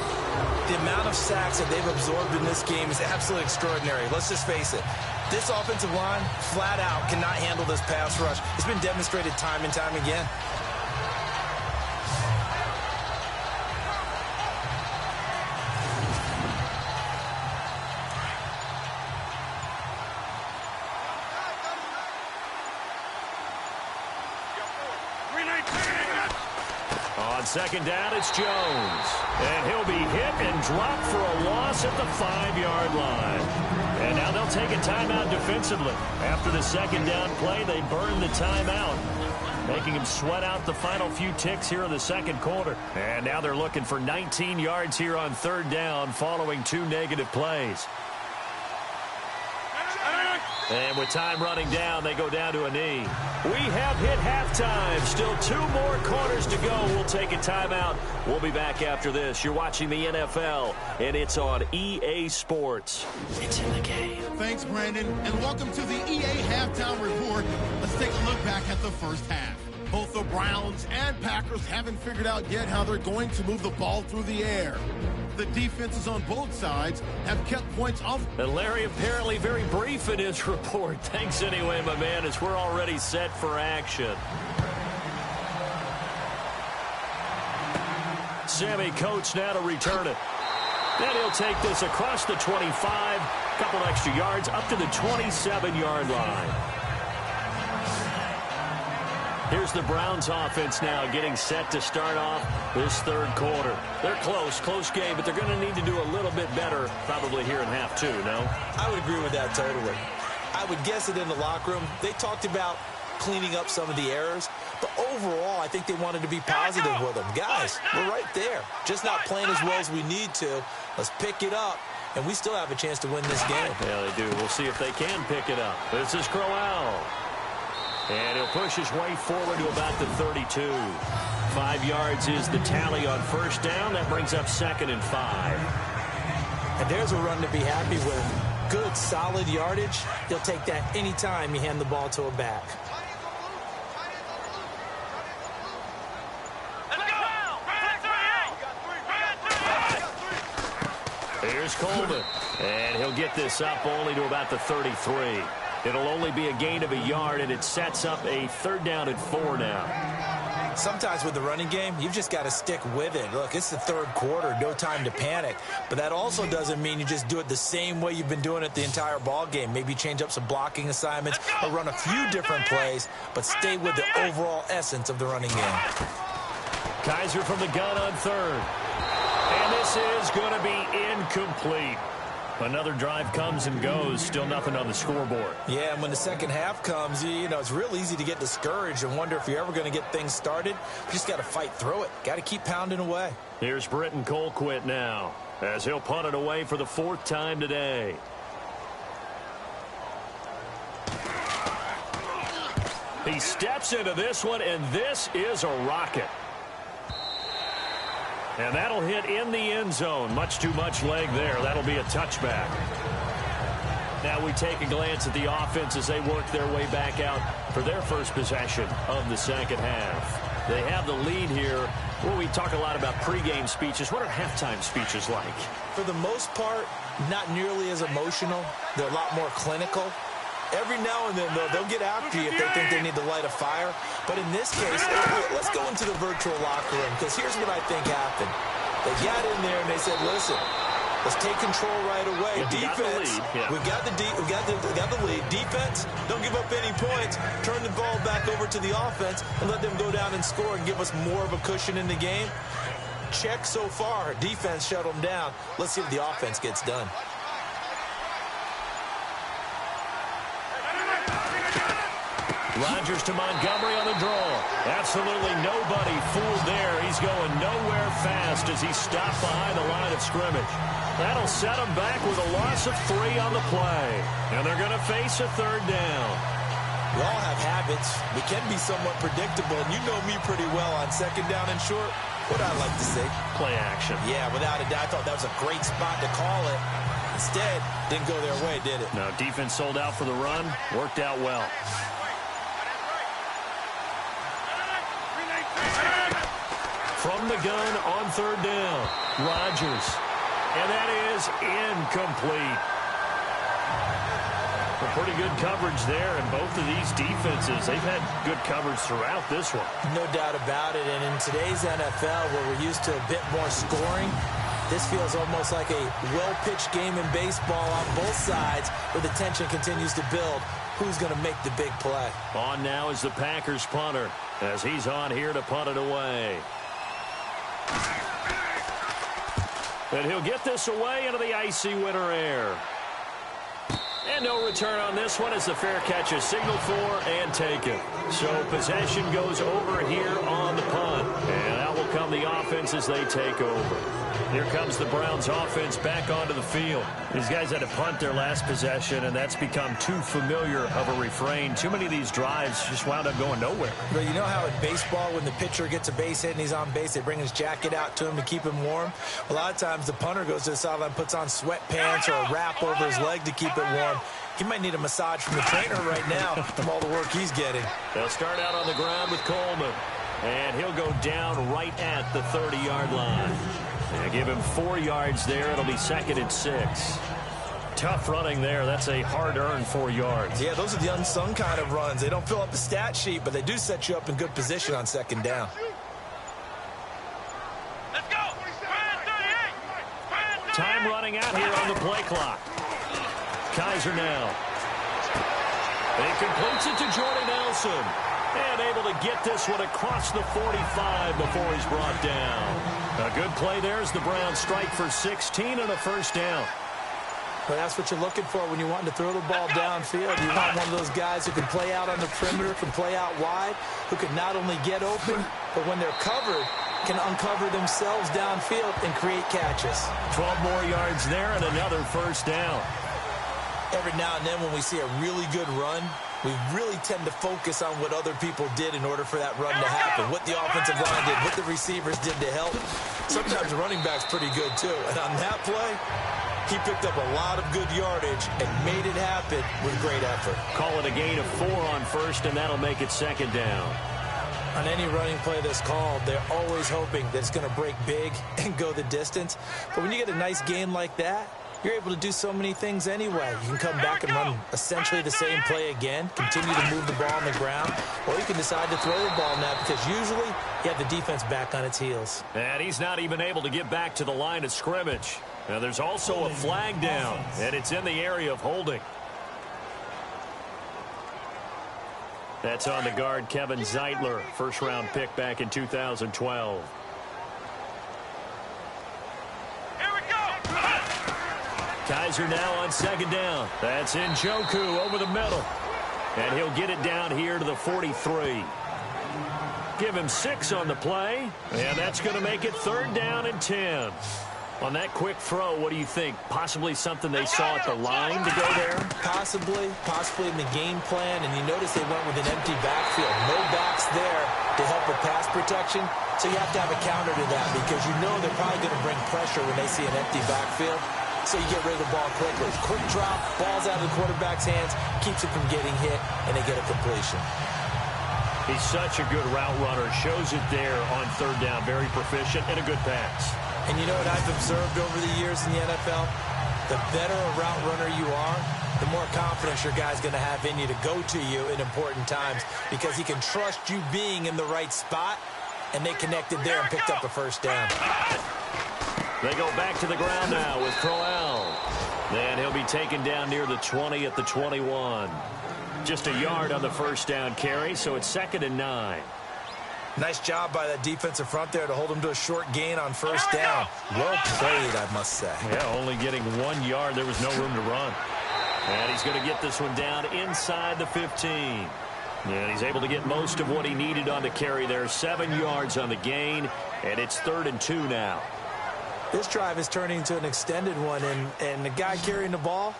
The amount of sacks that they've absorbed in this game is absolutely extraordinary. Let's just face it. This offensive line, flat out, cannot handle this pass rush. It's been demonstrated time and time again. On 2nd down, it's Jones. And he'll be hit and dropped for a loss at the 5-yard line. And now they'll take a timeout defensively. After the 2nd down play, they burn the timeout, making him sweat out the final few ticks here in the 2nd quarter. And now they're looking for 19 yards here on 3rd down following 2 negative plays. And with time running down, they go down to a knee. We have hit halftime. Still 2 more quarters to go. We'll take a timeout. We'll be back after this. You're watching the NFL, and it's on EA Sports. It's in the game. Thanks, Brandon, and welcome to the EA Halftime Report. Let's take a look back at the first half. Both the Browns and Packers haven't figured out yet how they're going to move the ball through the air. The defenses on both sides have kept points off. And Larry apparently very brief in his report. Thanks anyway, my man, as we're already set for action. Sammy Coates now to return it. Then he'll take this across the 25, couple extra yards up to the 27-yard line. Here's the Browns offense now getting set to start off this 3rd quarter. They're close game, but they're going to need to do a little bit better probably here in half 2, no? I would agree with that totally. I would guess it in the locker room. They talked about cleaning up some of the errors, but overall, I think they wanted to be positive with them. Guys, we're right there. Just not playing as well as we need to. Let's pick it up, and we still have a chance to win this game. Yeah, they do. We'll see if they can pick it up. This is Crowell. And he'll push his way forward to about the 32. 5 yards is the tally on 1st down. That brings up 2nd and 5. And there's a run to be happy with. Good, solid yardage. He'll take that anytime you hand the ball to a back. Here's Coleman. And he'll get this up only to about the 33. It'll only be a gain of a yard, and it sets up a 3rd down and 4 now. Sometimes with the running game, you've just got to stick with it. Look, it's the 3rd quarter, no time to panic. But that also doesn't mean you just do it the same way you've been doing it the entire ball game. Maybe change up some blocking assignments or run a few different plays, but stay with the overall essence of the running game. Kaiser from the gun on 3rd. And this is going to be incomplete. Another drive comes and goes. Still nothing on the scoreboard. Yeah, and when the 2nd half comes, you know, it's real easy to get discouraged and wonder if you're ever going to get things started. You just got to fight through it. Got to keep pounding away. Here's Britton Colquitt now, as he'll punt it away for the 4th time today. He steps into this one, and this is a rocket. And that'll hit in the end zone. Much too much leg there. That'll be a touchback. Now we take a glance at the offense as they work their way back out for their first possession of the 2nd half. They have the lead here. Well, we talk a lot about pregame speeches. What are halftime speeches like? For the most part, not nearly as emotional. They're a lot more clinical. Every now and then, though, they'll get after you if they think they need to light a fire. But in this case, let's go into the virtual locker room, because here's what I think happened. They got in there and they said, listen, let's take control right away. Defense, we've got the lead. Defense, don't give up any points. Turn the ball back over to the offense and let them go down and score and give us more of a cushion in the game. Check so far. Defense shut them down. Let's see if the offense gets done. Rodgers to Montgomery on the draw. Absolutely nobody fooled there. He's going nowhere fast as he stopped behind the line of scrimmage. That'll set him back with a loss of 3 on the play. And they're going to face a 3rd down. We all have habits. We can be somewhat predictable, and you know me pretty well on second down and short. What I like to say? Play action. Yeah, without a doubt. I thought that was a great spot to call it. Instead, didn't go their way, did it? No, defense sold out for the run. Worked out well. From the gun on third down, Rodgers. And that is incomplete. A pretty good coverage there, and both of these defenses, they've had good coverage throughout this one. No doubt about it, and in today's NFL, where we're used to a bit more scoring, this feels almost like a well-pitched game in baseball on both sides, where the tension continues to build. Who's going to make the big play? On now is the Packers punter, as he's on here to punt it away. And he'll get this away into the icy winter air. And no return on this one as the fair catch is signaled for and taken. So possession goes over here on the punt. And out will come the offense as they take over. Here comes the Browns offense back onto the field. These guys had to punt their last possession, and that's become too familiar of a refrain. Too many of these drives just wound up going nowhere. But you know how in baseball, when the pitcher gets a base hit and he's on base, they bring his jacket out to him to keep him warm? A lot of times the punter goes to the sideline, puts on sweatpants or a wrap over his leg to keep it warm. He might need a massage from the trainer right now from all the work he's getting. They'll start out on the ground with Coleman. And he'll go down right at the 30-yard line. And give him 4 yards there. It'll be 2nd and 6. Tough running there. That's a hard-earned 4 yards. Yeah, those are the unsung kind of runs. They don't fill up the stat sheet, but they do set you up in good position on second down. Let's go. Time running out here on the play clock. Kaiser now. He completes it to Jordy Nelson. And able to get this one across the 45 before he's brought down. A good play there as the Browns strike for 16 and a first down. Well, that's what you're looking for when you're wanting to throw the ball downfield. You want one of those guys who can play out on the perimeter, can play out wide, who can not only get open, but when they're covered, can uncover themselves downfield and create catches. 12 more yards there and another first down. Every now and then when we see a really good run, we really tend to focus on what other people did in order for that run to happen, what the offensive line did, what the receivers did to help. Sometimes the running back's pretty good, too. And on that play, he picked up a lot of good yardage and made it happen with great effort. Call it a gain of 4 on first, and that'll make it 2nd down. On any running play that's called, they're always hoping that it's going to break big and go the distance. But when you get a nice game like that, you're able to do so many things anyway. You can come back and run essentially the same play again, continue to move the ball on the ground, or you can decide to throw the ball now because usually you have the defense back on its heels. And he's not even able to get back to the line of scrimmage. Now there's also a flag down, and it's in the area of holding. That's on the guard, Kevin Zeitler, first-round pick back in 2012. Kaiser now on 2nd down. That's Njoku over the middle. And he'll get it down here to the 43. Give him 6 on the play. And that's going to make it 3rd down and 10. On that quick throw, what do you think? Possibly something they saw at the line to go there? Possibly in the game plan. And you notice they went with an empty backfield. No backs there to help with pass protection. So you have to have a counter to that because you know they're probably going to bring pressure when they see an empty backfield. So you get rid of the ball quickly. Quick drop, ball's out of the quarterback's hands, keeps it from getting hit, and they get a completion. He's such a good route runner. Shows it there on 3rd down. Very proficient and a good pass. And you know what I've observed over the years in the NFL? The better a route runner you are, the more confidence your guy's going to have in you to go to you in important times because he can trust you being in the right spot, and they connected there and picked up a first down. They go back to the ground now with Crowell. Then he'll be taken down near the 20 at the 21. Just a yard on the first down carry, so it's 2nd and 9. Nice job by that defensive front there to hold him to a short gain on first down. Well played, I must say. Yeah, only getting 1 yard. There was no room to run. And he's going to get this one down inside the 15. And he's able to get most of what he needed on the carry there. 7 yards on the gain, and it's 3rd and 2 now. This drive is turning into an extended one, and the guy carrying the ball,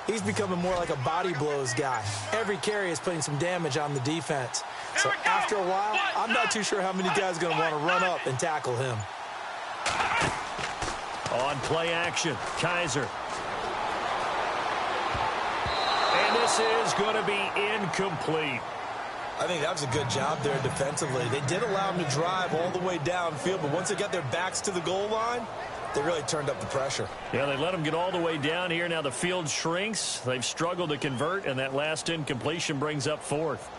He's becoming more like a body blows guy. Every carry is putting some damage on the defense. So after a while, I'm not too sure how many guys are going to want to run up and tackle him. On play action, Kaiser. And this is going to be incomplete. I think that was a good job there defensively. They did allow them to drive all the way downfield, but once they got their backs to the goal line, they really turned up the pressure. Yeah, they let them get all the way down here. Now the field shrinks. They've struggled to convert, and that last incompletion brings up fourth.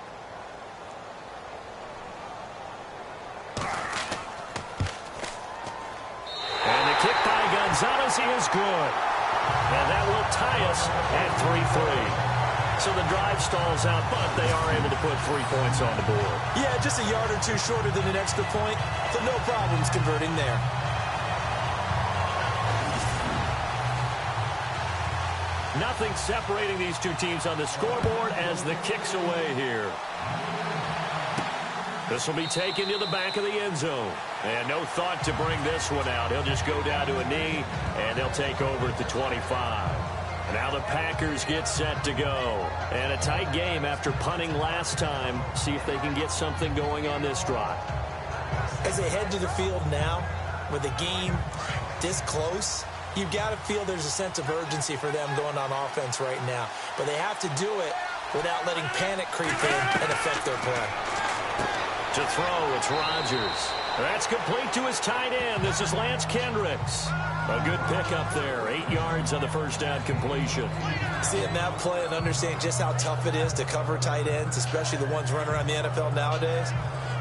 And the kick by Gonzalez is good. And that will tie us at 3-3. So the drive stalls out, but they are able to put 3 points on the board. Yeah, just a yard or two shorter than an extra point, so no problems converting there. Nothing separating these two teams on the scoreboard as the kick's away here. This will be taken to the back of the end zone. And no thought to bring this one out. He'll just go down to a knee, and they'll take over at the 25. Now the Packers get set to go. And a tight game after punting last time. See if they can get something going on this drive. As they head to the field now, with the game this close, you've got to feel there's a sense of urgency for them going on offense right now. But they have to do it without letting panic creep in and affect their play. To throw, it's Rodgers. That's complete to his tight end. This is Lance Kendricks. A good pickup there. 8 yards on the first down completion. Seeing that play and understanding just how tough it is to cover tight ends, especially the ones running around the NFL nowadays,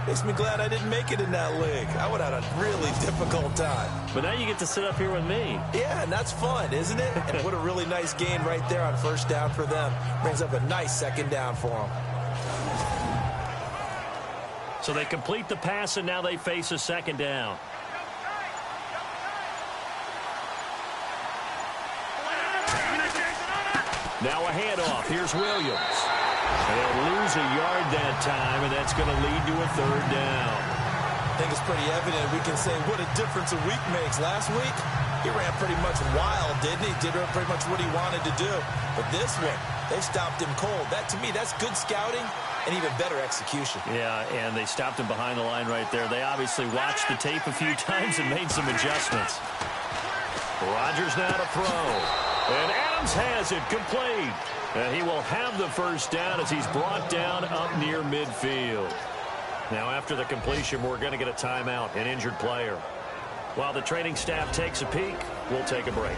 makes me glad I didn't make it in that league. I would have had a really difficult time. But now you get to sit up here with me. Yeah, and that's fun, isn't it? And what a really nice gain right there on first down for them. Brings up a nice second down for them. So they complete the pass, and now they face a second down. Now a handoff. Here's Williams. They'll lose a yard that time, and that's going to lead to a third down. I think it's pretty evident. We can say what a difference a week makes. Last week, he ran pretty much wild, didn't he? Did pretty much what he wanted to do. But this one, they stopped him cold. That, to me, that's good scouting and even better execution. Yeah, and they stopped him behind the line right there. They obviously watched the tape a few times and made some adjustments. Rodgers now to throw. And Adams has it complete. And he will have the first down as he's brought down up near midfield. Now after the completion, we're going to get a timeout, an injured player. While the training staff takes a peek, we'll take a break.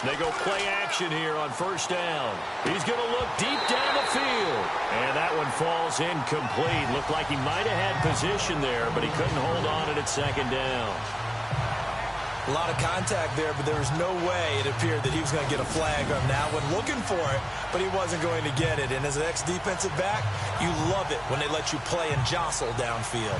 They go play action here on first down. He's going to look deep down the field. And that one falls incomplete. Looked like he might have had position there, but he couldn't hold on at second down. A lot of contact there, but there was no way it appeared that he was going to get a flag on that one. Looking for it, but he wasn't going to get it. And as an ex-defensive back, you love it when they let you play and jostle downfield.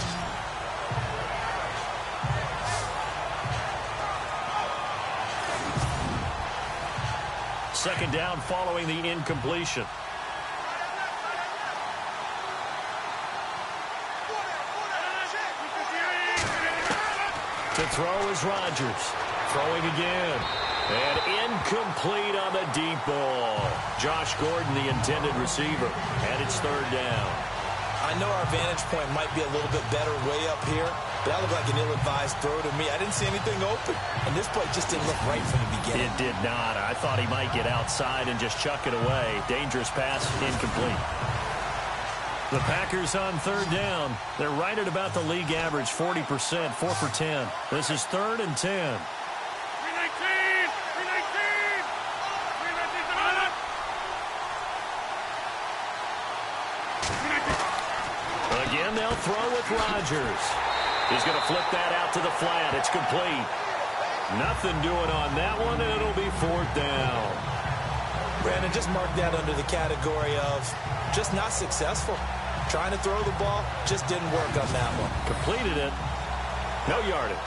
Second down following the incompletion. To throw is Rodgers. Throwing again. And incomplete on the deep ball. Josh Gordon, the intended receiver. And it's third down. I know our vantage point might be a little bit better way up here, but that looked like an ill-advised throw to me. I didn't see anything open, and this play just didn't look right from the beginning. It did not. I thought he might get outside and just chuck it away. Dangerous pass, incomplete. The Packers on third down. They're right at about the league average, 40%, 4 for 10. This is 3rd and 10. Again, they'll throw with Rodgers. He's going to flip that out to the flat. It's complete. Nothing doing on that one, and it'll be 4th down. Brandon, just mark that under the category of just not successful. Trying to throw the ball, just didn't work on that one. Completed it. No yardage.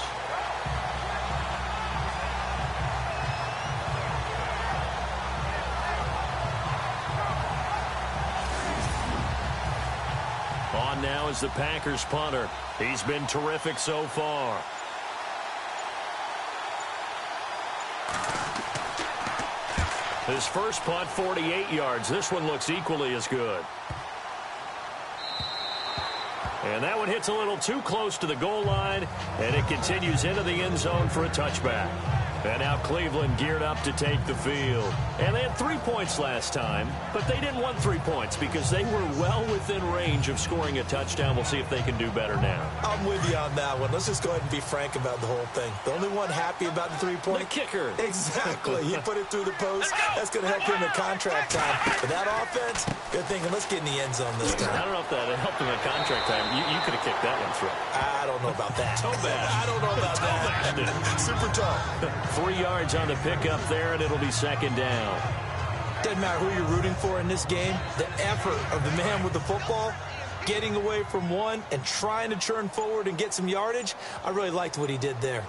on now as the Packers punter. He's been terrific so far. His first punt, 48 yards. This one looks equally as good. And that one hits a little too close to the goal line, and it continues into the end zone for a touchback. And now Cleveland geared up to take the field. And they had 3 points last time, but they didn't want 3 points because they were well within range of scoring a touchdown. We'll see if they can do better now. I'm with you on that one. Let's just go ahead and be frank about the whole thing. The only one happy about the 3-point? The kicker. Exactly. He put it through the post. That's going to help him in contract time. But that offense, they're thinking, let's get in the end zone this time. I don't know if that helped him in contract time. You could have kicked that one through. I don't know about that. Toe bash. I don't know about that. Super tough. 3 yards on the pickup there, and it'll be second down. Doesn't matter who you're rooting for in this game. The effort of the man with the football, getting away from one and trying to turn forward and get some yardage, I really liked what he did there.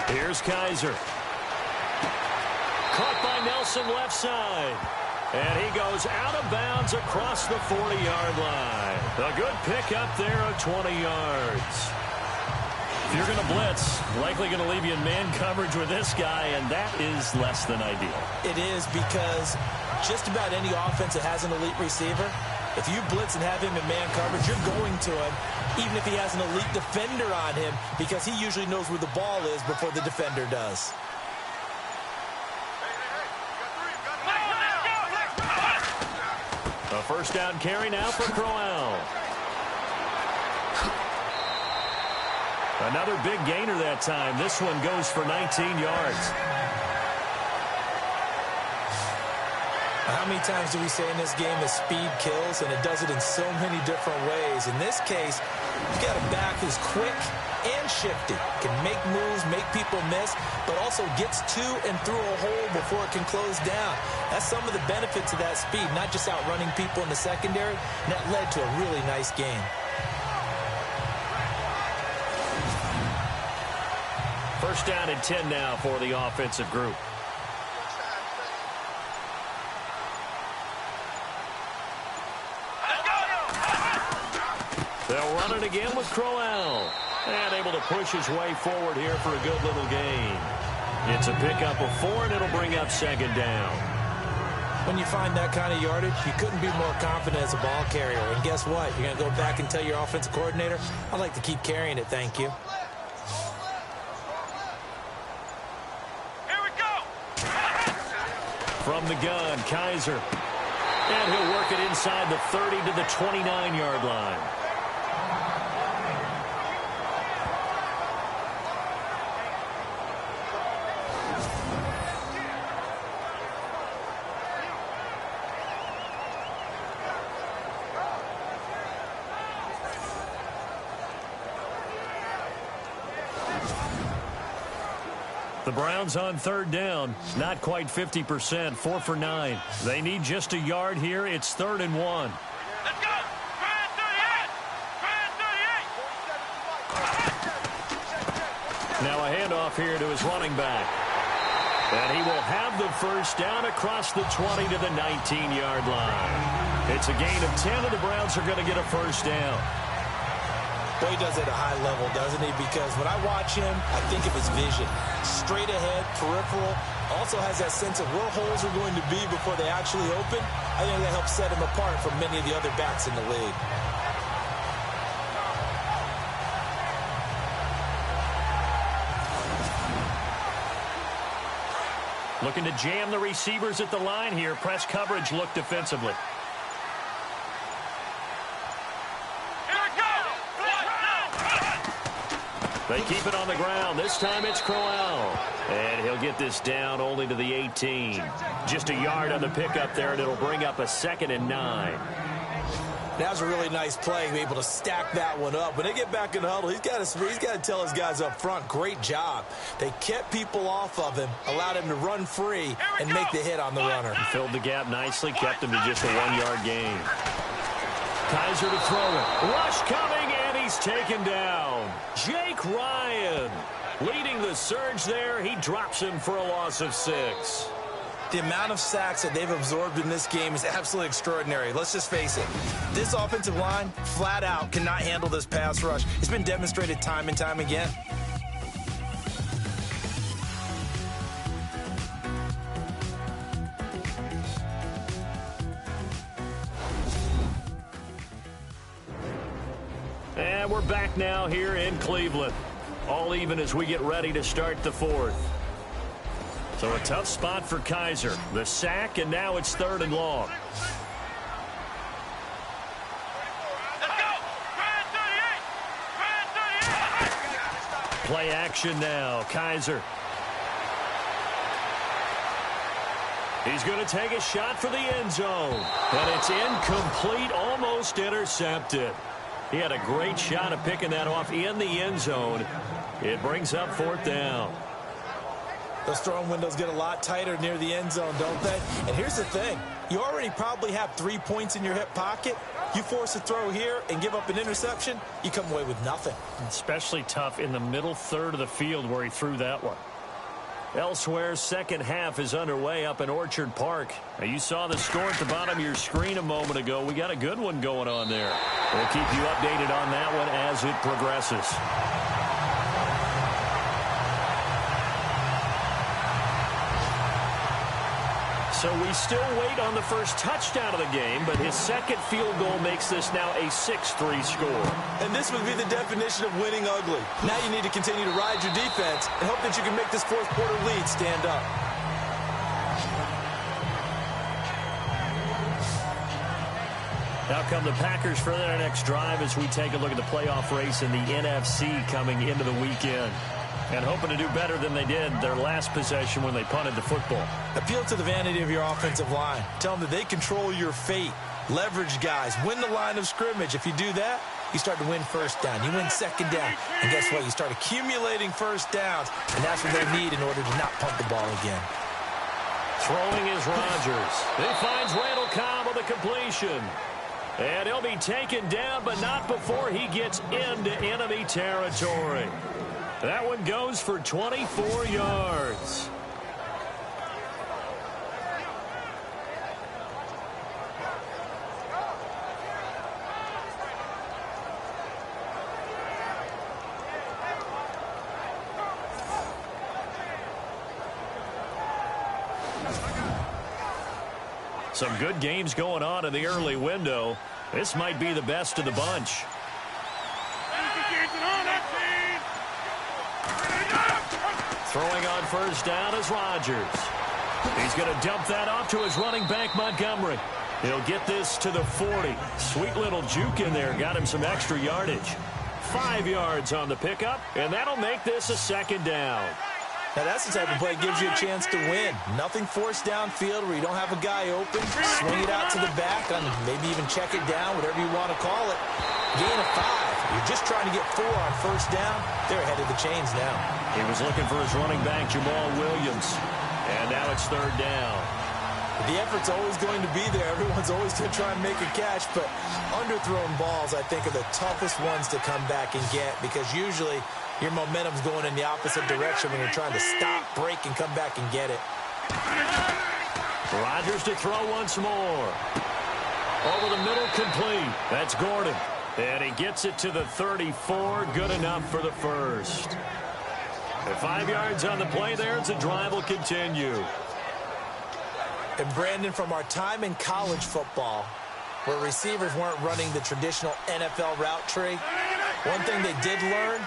Here's Kaiser. Caught by Nelson left side. And he goes out of bounds across the 40-yard line. A good pickup there of 20 yards. If you're going to blitz, likely going to leave you in man coverage with this guy, and that is less than ideal. It is, because just about any offense that has an elite receiver, if you blitz and have him in man coverage, you're going to him, even if he has an elite defender on him, because he usually knows where the ball is before the defender does. A first down carry now for Crowell. Another big gainer that time. This one goes for 19 yards. How many times do we say in this game that speed kills, and it does it in so many different ways? In this case, you've got a back who's quick and shifty, can make moves, make people miss, but also gets to and through a hole before it can close down. That's some of the benefits of that speed, not just outrunning people in the secondary, and that led to a really nice game. First down and 10 now for the offensive group. They'll run it again with Crowell. And able to push his way forward here for a good little gain. It's a pickup of 4, and it'll bring up second down. When you find that kind of yardage, you couldn't be more confident as a ball carrier. And guess what? You're going to go back and tell your offensive coordinator, I'd like to keep carrying it, thank you. From the gun, Kaiser. And he'll work it inside the 30 to the 29-yard line. The Browns on third down, not quite 50%, 4 for 9. They need just a yard here. It's 3rd and 1. Let's go! Brand 38! Now a handoff here to his running back. And he will have the first down across the 20 to the 19-yard line. It's a gain of 10, and the Browns are going to get a first down. Boy, he does it at a high level, doesn't he? Because when I watch him, I think of his vision. Straight ahead, peripheral. Also has that sense of where holes are going to be before they actually open. I think that helps set him apart from many of the other backs in the league. Looking to jam the receivers at the line here. Press coverage look defensively. They keep it on the ground. This time it's Crowell. And he'll get this down only to the 18. Just a yard on the pickup there, and it'll bring up a 2nd and 9. That was a really nice play, able to stack that one up. When they get back in the huddle, he's got to tell his guys up front, great job. They kept people off of him, allowed him to run free and make the hit on the runner. He filled the gap nicely, kept him to just a 1-yard gain. Kaiser to throw it. Rush coming, and he's taken down. Jake Ryan leading the surge there. He drops him for a loss of 6. The amount of sacks that they've absorbed in this game is absolutely extraordinary. Let's just face it. This offensive line, flat out, cannot handle this pass rush. It's been demonstrated time and time again. And we're back now here in Cleveland. All even as we get ready to start the fourth. So a tough spot for Kizer. The sack, and now it's 3rd and long. Let's go! Try 38! Play action now. Kizer. He's going to take a shot for the end zone. And it's incomplete, almost intercepted. He had a great shot at picking that off in the end zone. It brings up 4th down. Those throwing windows get a lot tighter near the end zone, don't they? And here's the thing. You already probably have 3 points in your hip pocket. You force a throw here and give up an interception, you come away with nothing. Especially tough in the middle third of the field where he threw that one. Elsewhere, second half is underway up in Orchard Park. Now, you saw the score at the bottom of your screen a moment ago. We got a good one going on there. We'll keep you updated on that one as it progresses. So we still wait on the first touchdown of the game, but his second field goal makes this now a 6-3 score. And this would be the definition of winning ugly. Now you need to continue to ride your defense and hope that you can make this fourth quarter lead stand up. Now come the Packers for their next drive as we take a look at the playoff race in the NFC coming into the weekend. And hoping to do better than they did their last possession when they punted the football. Appeal to the vanity of your offensive line. Tell them that they control your fate. Leverage guys. Win the line of scrimmage. If you do that, you start to win first down. You win second down. And guess what? You start accumulating first downs. And that's what they need in order to not punt the ball again. Throwing is Rodgers. He finds Randall Cobb on the completion. And he'll be taken down, but not before he gets into enemy territory. That one goes for 24 yards. Some good games going on in the early window. This might be the best of the bunch. Throwing on first down is Rodgers. He's going to dump that off to his running back, Montgomery. He'll get this to the 40. Sweet little juke in there. Got him some extra yardage. 5 yards on the pickup, and that'll make this a second down. Now, that's the type of play that gives you a chance to win. Nothing forced downfield where you don't have a guy open. Swing it out to the back, and maybe even check it down, whatever you want to call it. Gain of 5. You're just trying to get 4 on first down. They're ahead of the chains now. He was looking for his running back, Jamal Williams. And now it's third down. The effort's always going to be there. Everyone's always going to try and make a catch, but underthrown balls, I think, are the toughest ones to come back and get because usually your momentum's going in the opposite direction when you're trying to stop, break, and come back and get it. Rodgers to throw once more. Over the middle, complete. That's Gordon. And he gets it to the 34. Good enough for the first. And 5 yards on the play there as the drive will continue. And Brandon, from our time in college football, where receivers weren't running the traditional NFL route tree, one thing they did learn,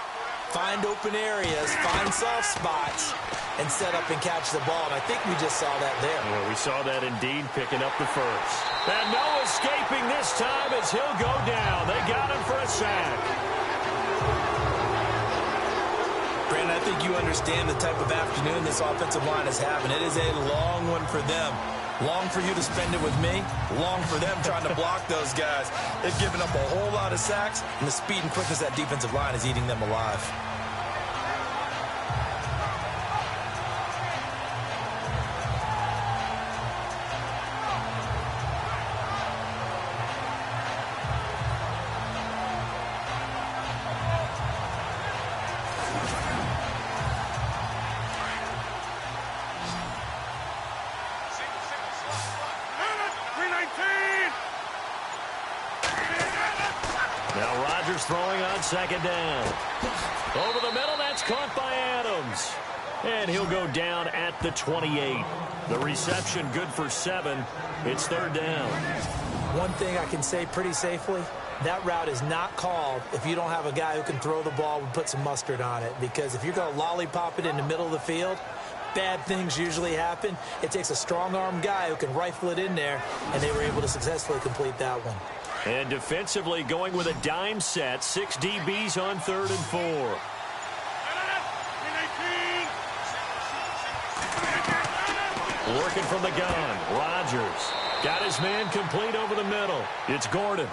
find open areas, find soft spots, and set up and catch the ball. And I think we just saw that there. Well, we saw that indeed, picking up the first. And no escaping this time as he'll go down. They got him for a sack. Brandon, I think you understand the type of afternoon this offensive line is having. It is a long one for them. Long for you to spend it with me. Long for them trying to block those guys. They've given up a whole lot of sacks, and the speed and quickness of that defensive line is eating them alive. Now Rodgers throwing on second down. Over the middle, that's caught by Adams. And he'll go down at the 28. The reception good for 7. It's third down. One thing I can say pretty safely, that route is not called if you don't have a guy who can throw the ball and put some mustard on it. Because if you're going to lollipop it in the middle of the field, bad things usually happen. It takes a strong-arm guy who can rifle it in there, and they were able to successfully complete that one. And defensively going with a dime set, 6 DBs on 3rd and 4. Working from the gun, Rodgers got his man complete over the middle. It's Gordon.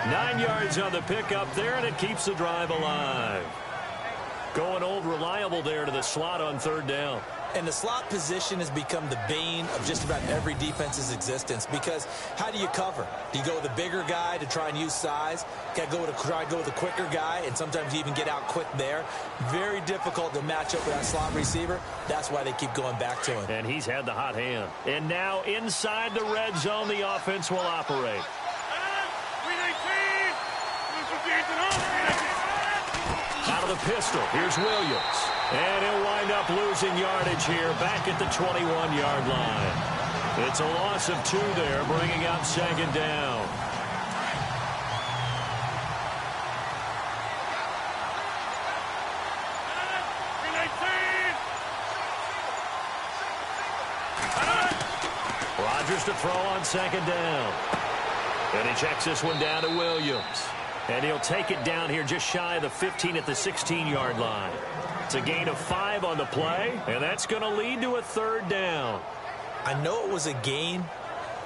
9 yards on the pickup there, and it keeps the drive alive. Going old reliable there to the slot on 3rd down. And the slot position has become the bane of just about every defense's existence, because how do you cover? Do you go with a bigger guy to try and use size? Got to try to go with a quicker guy, and sometimes you even get out quick there. Very difficult to match up with that slot receiver. That's why they keep going back to him. And he's had the hot hand. And now inside the red zone, the offense will operate. Out of the pistol, here's Williams. And he'll wind up losing yardage here back at the 21-yard line. It's a loss of 2 there, bringing up second down. Rodgers to throw on second down. And he checks this one down to Williams. And he'll take it down here just shy of the 15 at the 16-yard line. It's a gain of 5 on the play, and that's going to lead to a 3rd down. I know it was a gain,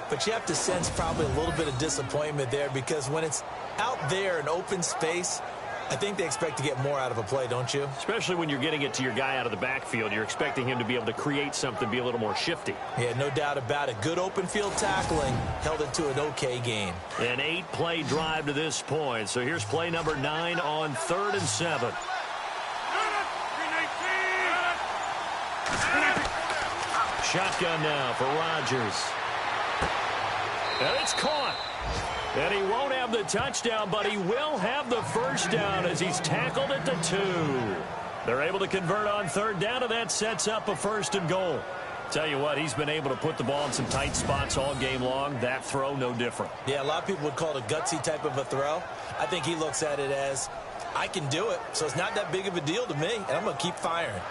but you have to sense probably a little bit of disappointment there, because when it's out there in open space, I think they expect to get more out of a play, don't you? Especially when you're getting it to your guy out of the backfield. You're expecting him to be able to create something, be a little more shifty. Yeah, no doubt about it. Good open field tackling held it to an okay gain. An 8-play drive to this point. So here's play number 9 on 3rd and 7. Shotgun now for Rodgers. And it's caught. And he won't have the touchdown, but he will have the first down as he's tackled at the 2. They're able to convert on 3rd down, and that sets up a 1st and goal. Tell you what, he's been able to put the ball in some tight spots all game long. That throw, no different. Yeah, a lot of people would call it a gutsy type of a throw. I think he looks at it as, I can do it, so it's not that big of a deal to me, and I'm going to keep firing.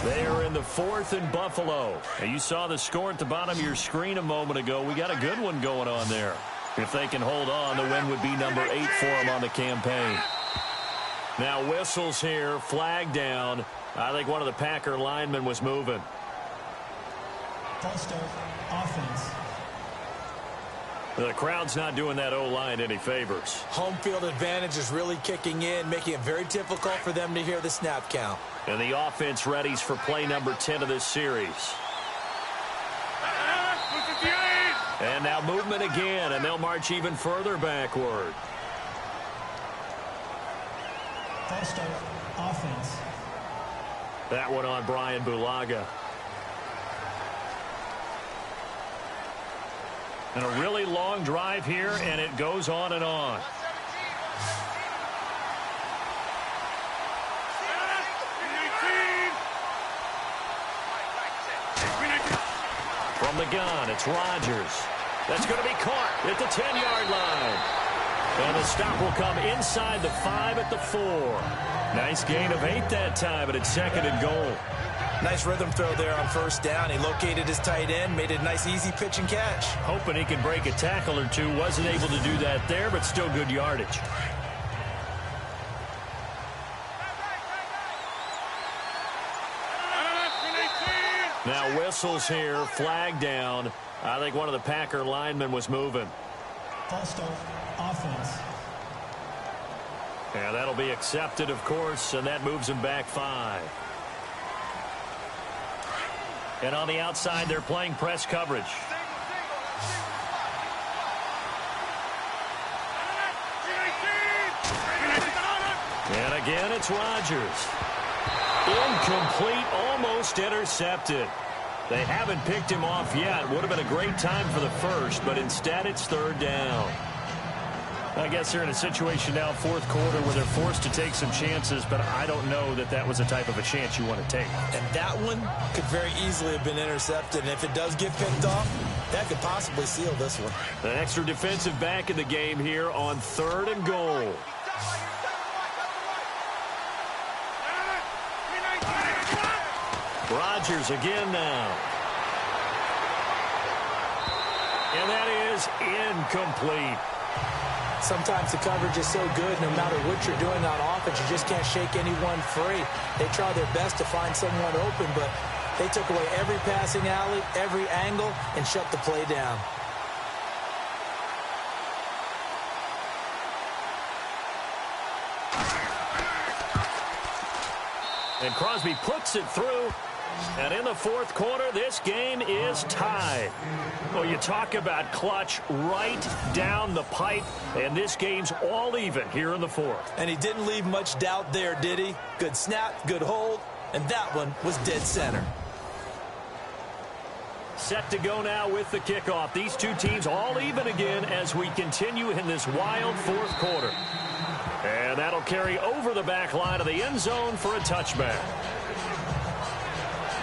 They are in the 4th and Buffalo. And you saw the score at the bottom of your screen a moment ago. We got a good one going on there. If they can hold on, the win would be number 8 for them on the campaign. Now whistles here, flag down. I think one of the Packer linemen was moving. False start, offense. The crowd's not doing that O-line any favors. Home field advantage is really kicking in, making it very difficult for them to hear the snap count. And the offense readies for play number 10 of this series. And now movement again, and they'll march even further backward. False start, offense. That one on Brian Bulaga. And a really long drive here, and it goes on and on. From the gun, it's Rodgers. That's going to be caught at the 10-yard line. And the stop will come inside the 5 at the 4. Nice gain of 8 that time, but it's 2nd and goal. Nice rhythm throw there on 1st down. He located his tight end, made it a nice easy pitch and catch. Hoping he can break a tackle or two. Wasn't able to do that there, but still good yardage. Now whistles here, flag down. I think one of the Packer linemen was moving. False start, offense. Yeah, that'll be accepted, of course, and that moves him back 5. And on the outside, they're playing press coverage. And again, it's Rodgers. Incomplete, almost intercepted. They haven't picked him off yet. Would have been a great time for the first, but instead it's 3rd down. I guess they're in a situation now, fourth quarter, where they're forced to take some chances, but I don't know that that was the type of a chance you want to take. And that one could very easily have been intercepted, and if it does get picked off, that could possibly seal this one. An extra defensive back in the game here on 3rd and goal. Rodgers again now. And that is incomplete. Sometimes the coverage is so good, no matter what you're doing on offense, you just can't shake anyone free. They try their best to find someone open, but they took away every passing alley, every angle, and shut the play down. And Crosby puts it through. And in the fourth quarter, this game is tied. Well, you talk about clutch right down the pipe, and this game's all even here in the fourth. And he didn't leave much doubt there, did he? Good snap, good hold, and that one was dead center. Set to go now with the kickoff. These two teams all even again as we continue in this wild fourth quarter. And that'll carry over the back line of the end zone for a touchback.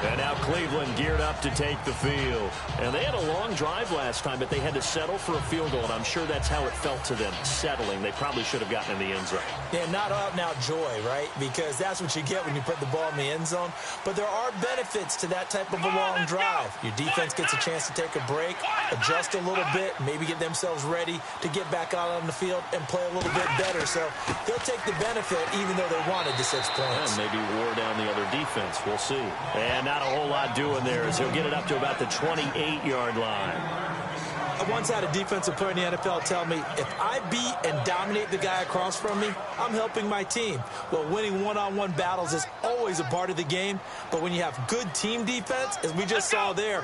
And now Cleveland geared up to take the field. And they had a long drive last time, but they had to settle for a field goal. And I'm sure that's how it felt to them, settling. They probably should have gotten in the end zone. Yeah, not out-and-out joy, right? Because that's what you get when you put the ball in the end zone. But there are benefits to that type of a long drive. Your defense gets a chance to take a break, adjust a little bit, maybe get themselves ready to get back out on the field and play a little bit better. So they'll take the benefit even though they wanted the 6 points. And maybe wore down the other defense. We'll see. And not a whole lot doing there as he'll get it up to about the 28-yard line. I once had a defensive player in the NFL tell me, if I beat and dominate the guy across from me, I'm helping my team. Well, winning one-on-one battles is always a part of the game, but when you have good team defense, as we just saw there,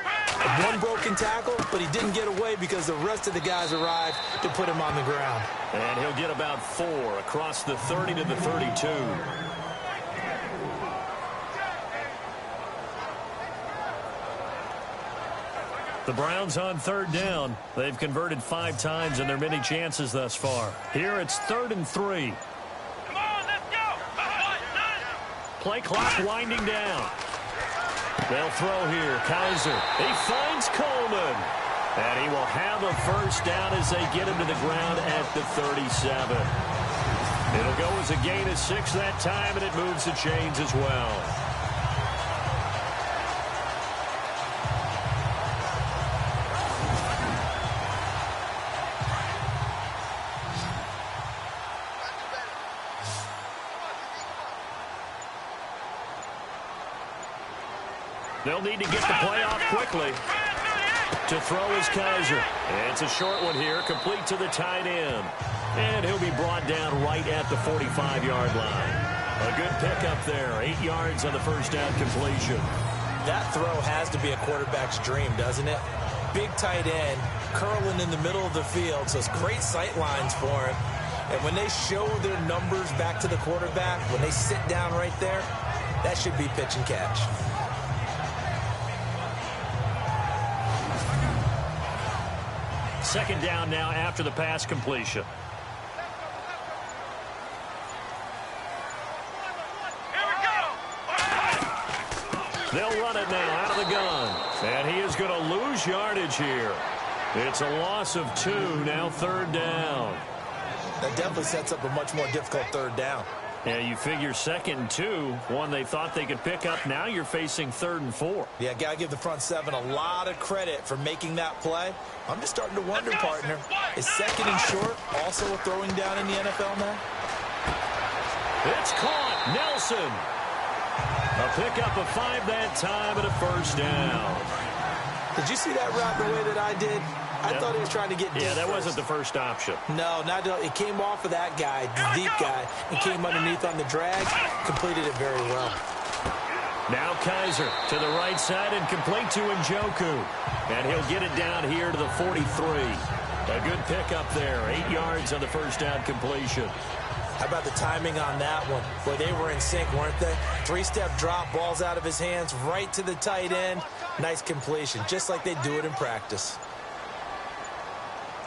one broken tackle, but he didn't get away because the rest of the guys arrived to put him on the ground. And he'll get about 4 across the 30 to the 32. The Browns on 3rd down. They've converted 5 times in their many chances thus far. Here it's 3rd and 3. Come on, let's go. Play clock winding down. They'll throw here. Kaiser. He finds Coleman. And he will have a first down as they get him to the ground at the 37. It'll go as a gain of 6 that time, and it moves the chains as well. They'll need to get the play off quickly. To throw is Kaiser. It's a short one here, complete to the tight end. And he'll be brought down right at the 45-yard line. A good pickup there, 8 yards on the first down completion. That throw has to be a quarterback's dream, doesn't it? Big tight end, curling in the middle of the field, so it's great sight lines for him. And when they show their numbers back to the quarterback, when they sit down right there, that should be pitch and catch. Second down now after the pass completion. Here we go. They'll run it now out of the gun. And he is going to lose yardage here. It's a loss of 2, now 3rd down. That definitely sets up a much more difficult 3rd down. Yeah, you figure 2nd and 2, one they thought they could pick up. Now you're facing 3rd and 4. Yeah, got to give the front 7 a lot of credit for making that play. I'm just starting to wonder, partner, is 2nd and short also a throwing down in the NFL now? It's caught. Nelson. A pickup of 5 that time and a first down. Did you see that route the way that I did? I thought he was trying to get deep. Yeah, that first. wasn't the first option. No, it came off of that guy, the deep guy, and came underneath on the drag, completed it very well. Now Kaiser to the right side and complete to Njoku. And he'll get it down here to the 43. A good pickup there, 8 yards on the first down completion. How about the timing on that one? Boy, they were in sync, weren't they? 3-step drop, balls out of his hands, right to the tight end. Nice completion, just like they do it in practice.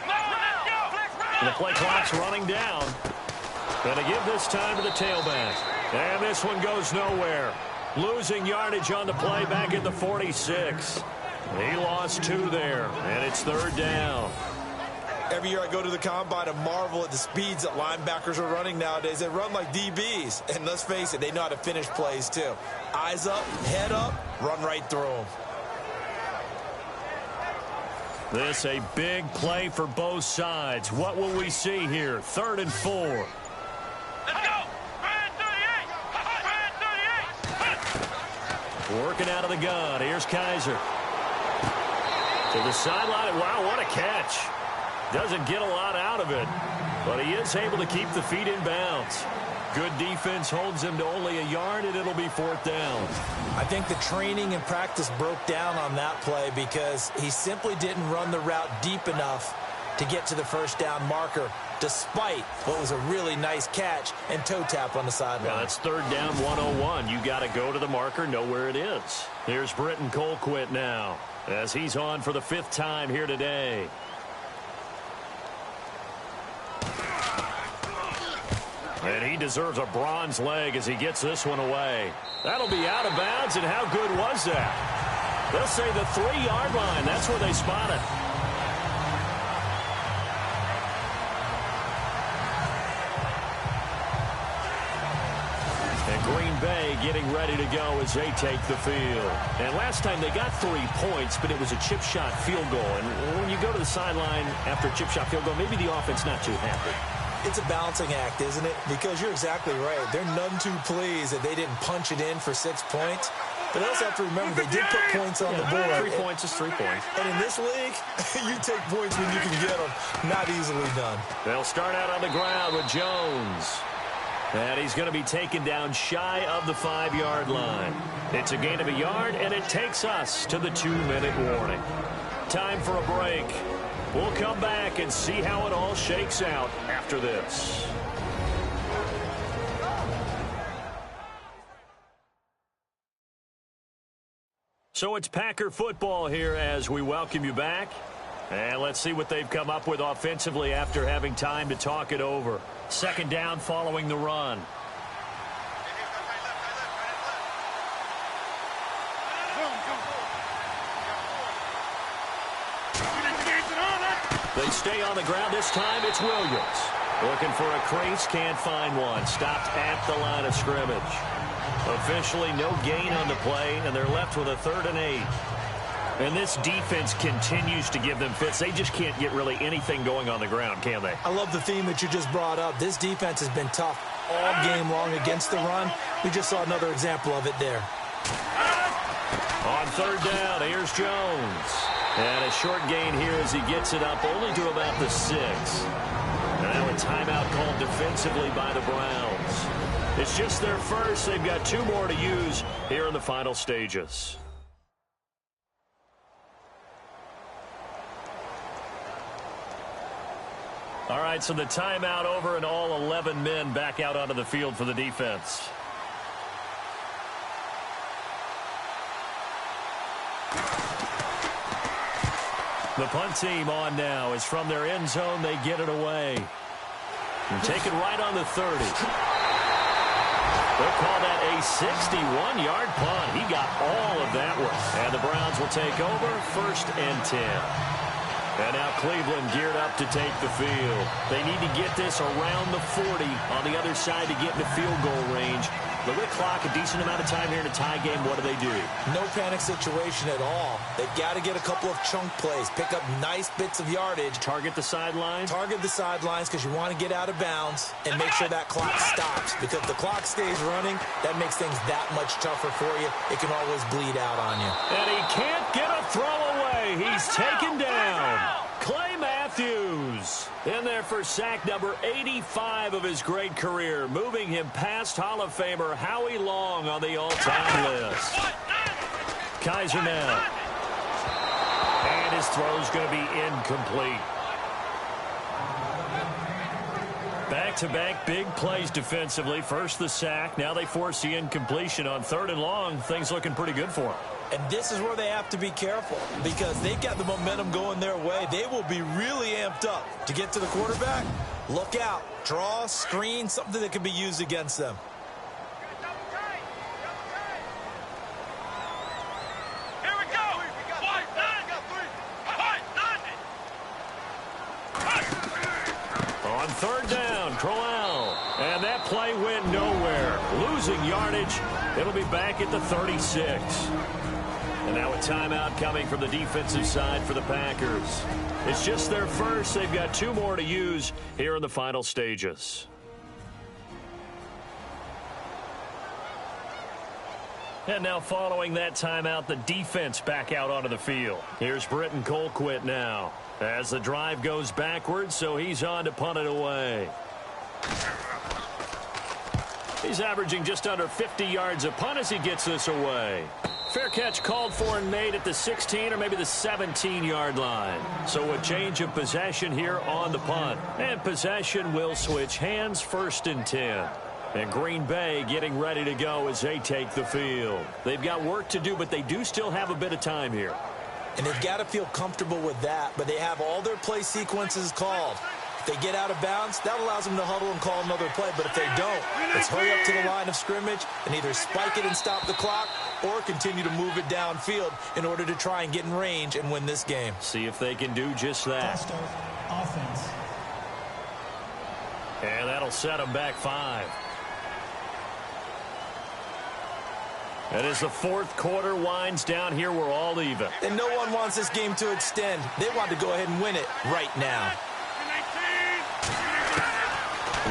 Come on, let's go. And the play clock's running down. Going to give this time to the tailback. And this one goes nowhere. Losing yardage on the play back at the 46. He lost 2 there, and it's 3rd down. Every year I go to the combine and marvel at the speeds that linebackers are running nowadays. They run like DBs. And let's face it, they know how to finish plays too. Eyes up, head up, run right through them. This a big play for both sides. What will we see here? 3rd and 4. Let's go! Brand 38! Working out of the gun. Here's Kaiser. To the sideline. Wow, what a catch. Doesn't get a lot out of it, but he is able to keep the feet in bounds. Good defense holds him to only a yard, and it'll be 4th down. I think the training and practice broke down on that play because he simply didn't run the route deep enough to get to the 1st down marker, despite what was a really nice catch and toe tap on the sideline. Yeah, that's 3rd down 101. You got to go to the marker, know where it is. Here's Britton Colquitt now, as he's on for the 5th time here today. And he deserves a bronze leg as he gets this one away. That'll be out of bounds, and how good was that? They'll say the 3-yard line. That's where they spot it. And Green Bay getting ready to go as they take the field. And last time they got 3 points, but it was a chip shot field goal. And when you go to the sideline after a chip shot field goal, maybe the offense not too happy. It's a balancing act, isn't it? Because you're exactly right. They're none too pleased that they didn't punch it in for 6 points. But they also have to remember they did put points on the board. 3 points is 3 points. And in this league, you take points when you can get them. Not easily done. They'll start out on the ground with Jones. And he's going to be taken down shy of the 5-yard line. It's a gain of a yard, and it takes us to the 2-minute warning. Time for a break. We'll come back and see how it all shakes out after this. So it's Packer football here as we welcome you back. And let's see what they've come up with offensively after having time to talk it over. 2nd down following the run. They stay on the ground. This time it's Williams. Looking for a crease, can't find one. Stopped at the line of scrimmage. Officially no gain on the play, and they're left with a 3rd and 8. And this defense continues to give them fits. They just can't get really anything going on the ground, can they? I love the theme that you just brought up. This defense has been tough all game long against the run. We just saw another example of it there. On 3rd down, here's Jones. And a short gain here as he gets it up only to about the 6. Now a timeout called defensively by the Browns. It's just their first. They've got 2 more to use here in the final stages. All right, so the timeout over and all 11 men back out onto the field for the defense. The punt team on now is from their end zone. They get it away. And take it right on the 30. They'll call that a 61-yard punt. He got all of that one. And the Browns will take over 1st and 10. And now Cleveland geared up to take the field. They need to get this around the 40 on the other side to get in the field goal range. The red clock, a decent amount of time here in a tie game. What do? No panic situation at all. They've got to get a couple of chunk plays, pick up nice bits of yardage. Target the sidelines? Target the sidelines because you want to get out of bounds and make sure that clock stops. Because if the clock stays running, that makes things that much tougher for you. It can always bleed out on you. And he can't get a throw away. He's taken down. Clay Matthews in there for sack number 85 of his great career, moving him past Hall of Famer Howie Long on the all-time list. Kaiser now. And his throw's going to be incomplete. Back back-to-back big plays defensively. First the sack. Now they force the incompletion on 3rd and long. Things looking pretty good for them. And this is where they have to be careful because they've got the momentum going their way. They will be really amped up to get to the quarterback. Look out. Draw, screen, something that can be used against them. Here we go. On 3rd down, Crowell. And that play went nowhere. Losing yardage. It'll be back at the 36. And now a timeout coming from the defensive side for the Packers. It's just their first. They've got 2 more to use here in the final stages. And now following that timeout, the defense back out onto the field. Here's Britton Colquitt now as the drive goes backwards, so he's on to punt it away. He's averaging just under 50 yards a punt as he gets this away. Fair catch called for and made at the 16 or maybe the 17-yard line. So a change of possession here on the punt. And possession will switch hands, 1st and 10. And Green Bay getting ready to go as they take the field. They've got work to do, but they do still have a bit of time here. And they've got to feel comfortable with that, but they have all their play sequences called. If they get out of bounds, that allows them to huddle and call another play. But if they don't, it's hurry up to the line of scrimmage and either spike it and stop the clock or continue to move it downfield in order to try and get in range and win this game. See if they can do just that. False start, offense. And that'll set them back 5. And as the 4th quarter winds down here, we're all even. And no one wants this game to extend. They want to go ahead and win it right now.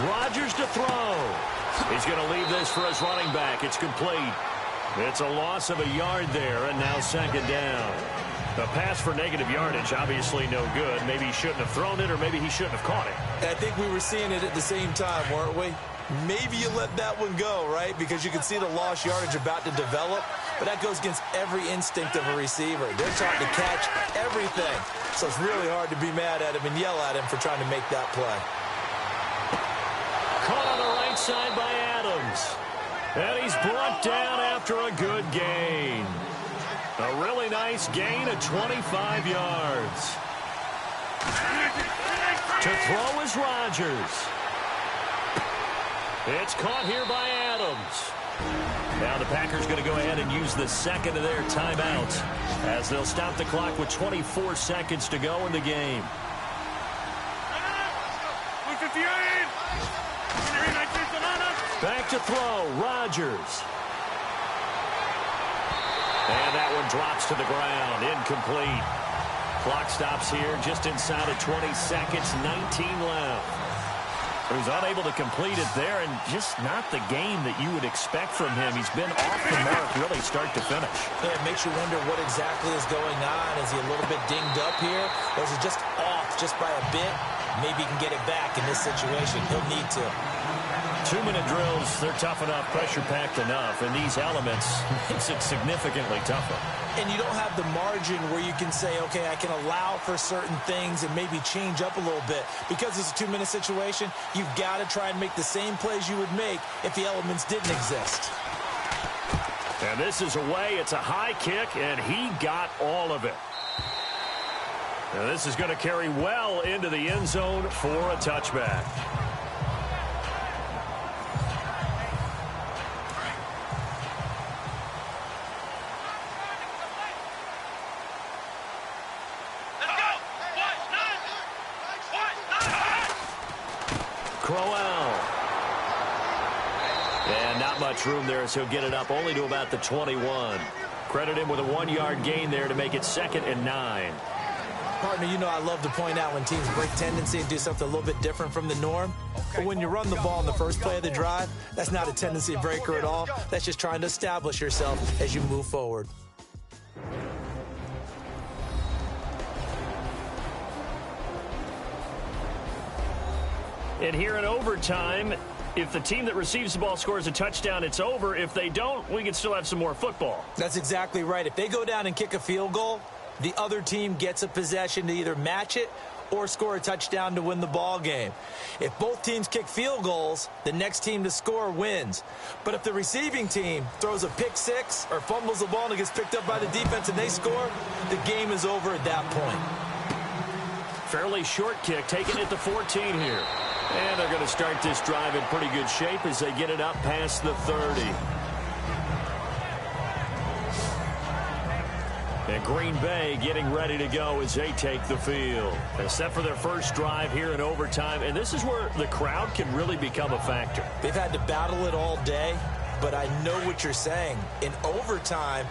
Rodgers to throw. He's going to leave this for his running back. It's complete. It's a loss of a yard there, and now 2nd down. A pass for negative yardage, obviously no good. Maybe he shouldn't have thrown it, or maybe he shouldn't have caught it. I think we were seeing it at the same time, weren't we? Maybe you let that one go, right? Because you can see the lost yardage about to develop. But that goes against every instinct of a receiver. They're trying to catch everything. So it's really hard to be mad at him and yell at him for trying to make that play. Caught on the right side by Adams. And he's brought down after a good gain. A really nice gain of 25 yards. To throw is Rodgers. It's caught here by Adams. Now the Packers going to go ahead and use the 2nd of their timeouts as they'll stop the clock with 24 seconds to go in the game. Back to throw, Rodgers. And that one drops to the ground, incomplete. Clock stops here just inside of 20 seconds, 19 left. He was unable to complete it there, and just not the game that you would expect from him. He's been off the mark really start to finish. Yeah, it makes you wonder what exactly is going on. Is he a little bit dinged up here, or is he just off just by a bit? Maybe he can get it back in this situation. He'll need to. 2-minute drills, they're tough enough, pressure-packed enough, and these elements makes it significantly tougher. And you don't have the margin where you can say, okay, I can allow for certain things and maybe change up a little bit. Because it's a 2-minute situation, you've got to try and make the same plays you would make if the elements didn't exist. And this is away. It's a high kick, and he got all of it. And this is going to carry well into the end zone for a touchback. Crowell. And not much room there, so he'll get it up only to about the 21. Credit him with a 1-yard gain there to make it 2nd and 9. Partner, you know I love to point out when teams break tendency and do something a little bit different from the norm. But when you run the ball in the first play of the drive, that's not a tendency breaker at all. That's just trying to establish yourself as you move forward. And here in overtime, if the team that receives the ball scores a touchdown, it's over. If they don't, we can still have some more football. That's exactly right. If they go down and kick a field goal, the other team gets a possession to either match it or score a touchdown to win the ball game. If both teams kick field goals, the next team to score wins. But if the receiving team throws a pick six or fumbles the ball and it gets picked up by the defense and they score, the game is over at that point. Fairly short kick, taking it to 14 here. And they're going to start this drive in pretty good shape as they get it up past the 30. And Green Bay getting ready to go as they take the field. Except for their first drive here in overtime. And this is where the crowd can really become a factor. They've had to battle it all day, but I know what you're saying. In overtime,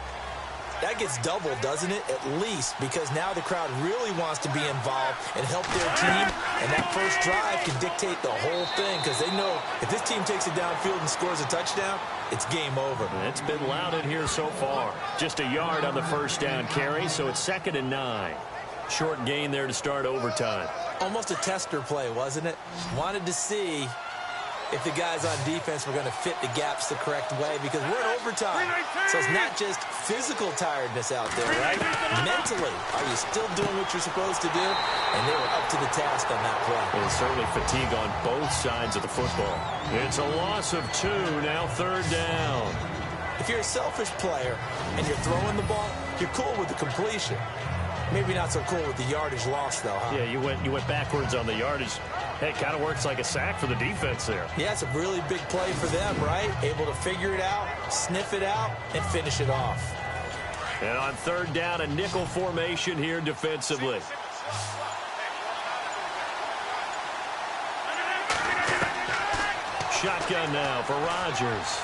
that gets doubled, doesn't it? At least, because now the crowd really wants to be involved and help their team. And that first drive can dictate the whole thing because they know if this team takes it downfield and scores a touchdown, it's game over. It's been loud in here so far. Just a yard on the first down carry, so it's 2nd and 9. Short gain there to start overtime. Almost a tester play, wasn't it? Wanted to see if the guys on defense were going to fit the gaps the correct way because we're in overtime. So it's not just physical tiredness out there, right? Mentally, are you still doing what you're supposed to do? And they were up to the task on that play. And certainly fatigue on both sides of the football. It's a loss of 2, now 3rd down. If you're a selfish player and you're throwing the ball, you're cool with the completion. Maybe not so cool with the yardage loss, though, huh? Yeah, you went backwards on the yardage. Hey, it kind of works like a sack for the defense there. Yeah, it's a really big play for them, right? Able to figure it out, sniff it out, and finish it off. And on 3rd down, a nickel formation here defensively. Shotgun now for Rodgers.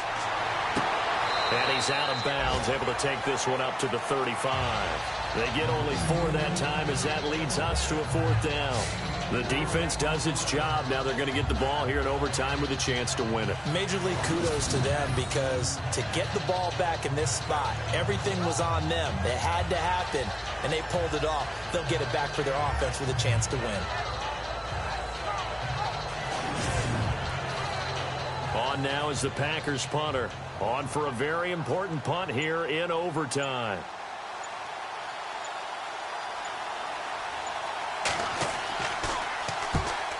And he's out of bounds, able to take this one up to the 35. They get only 4 that time as that leads us to a 4th down. The defense does its job. Now they're going to get the ball here in overtime with a chance to win it. Major league kudos to them because to get the ball back in this spot, everything was on them. It had to happen, and they pulled it off. They'll get it back for their offense with a chance to win. On now is the Packers punter. On for a very important punt here in overtime.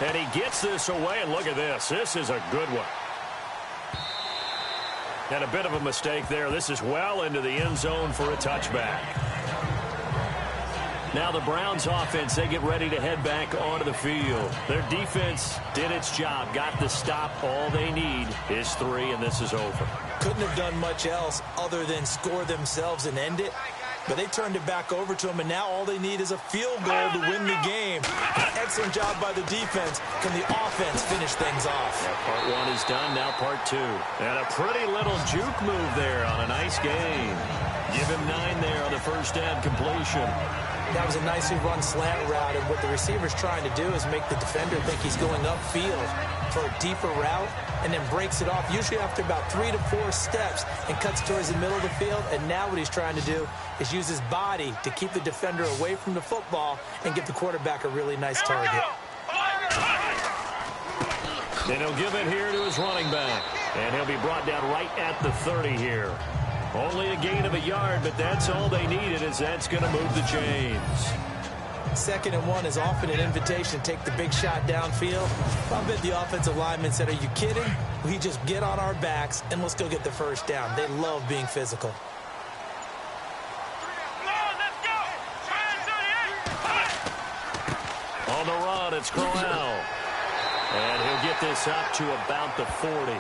And he gets this away, and look at this. This is a good one. And a bit of a mistake there. This is well into the end zone for a touchback. Now the Browns offense, they get ready to head back onto the field. Their defense did its job, got the stop. All they need is 3, and this is over. Couldn't have done much else other than score themselves and end it. But they turned it back over to them, and now all they need is a field goal to win the game. Excellent job by the defense. Can the offense finish things off? Yeah, part 1 is done, now part 2. And a pretty little juke move there on a nice gain. Give him 9 there on the first down completion. That was a nicely run slant route, and what the receiver's trying to do is make the defender think he's going upfield for a deeper route and then breaks it off, usually after about 3 to 4 steps, and cuts towards the middle of the field. And now what he's trying to do is use his body to keep the defender away from the football and give the quarterback a really nice target. And he'll give it here to his running back. And he'll be brought down right at the 30 here. Only a gain of a yard, but that's all they needed, as that's going to move the chains. 2nd and 1 is often an invitation to take the big shot downfield. I bet the offensive lineman said, are you kidding? We just get on our backs and let's go get the first down. They love being physical. On the run, it's Crowell. And he'll get this up to about the 40.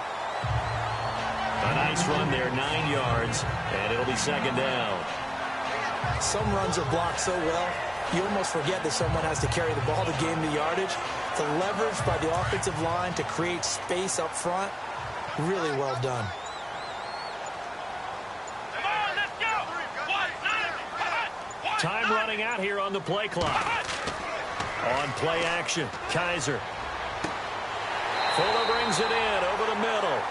A nice run there, 9 yards, and it'll be 2nd down. Some runs are blocked so well, you almost forget that someone has to carry the ball to gain the yardage. The leverage by the offensive line to create space up front, really well done. Time running out here on the play clock. On play action, Kaiser. Fuller brings it in over the middle.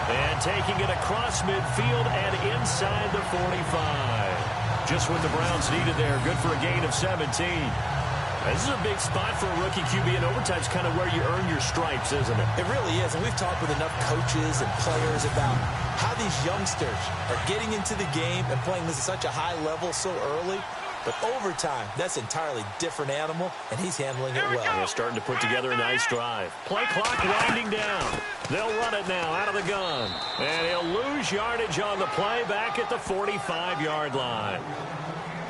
And taking it across midfield and inside the 45. Just what the Browns needed there. Good for a gain of 17. This is a big spot for a rookie QB, and overtime's kind of where you earn your stripes, isn't it? It really is, and we've talked with enough coaches and players about how these youngsters are getting into the game and playing this at such a high level so early. But overtime, that's an entirely different animal, and he's handling it well. They're starting to put together a nice drive. Play clock winding down. They'll run it now out of the gun. And he'll lose yardage on the play back at the 45-yard line.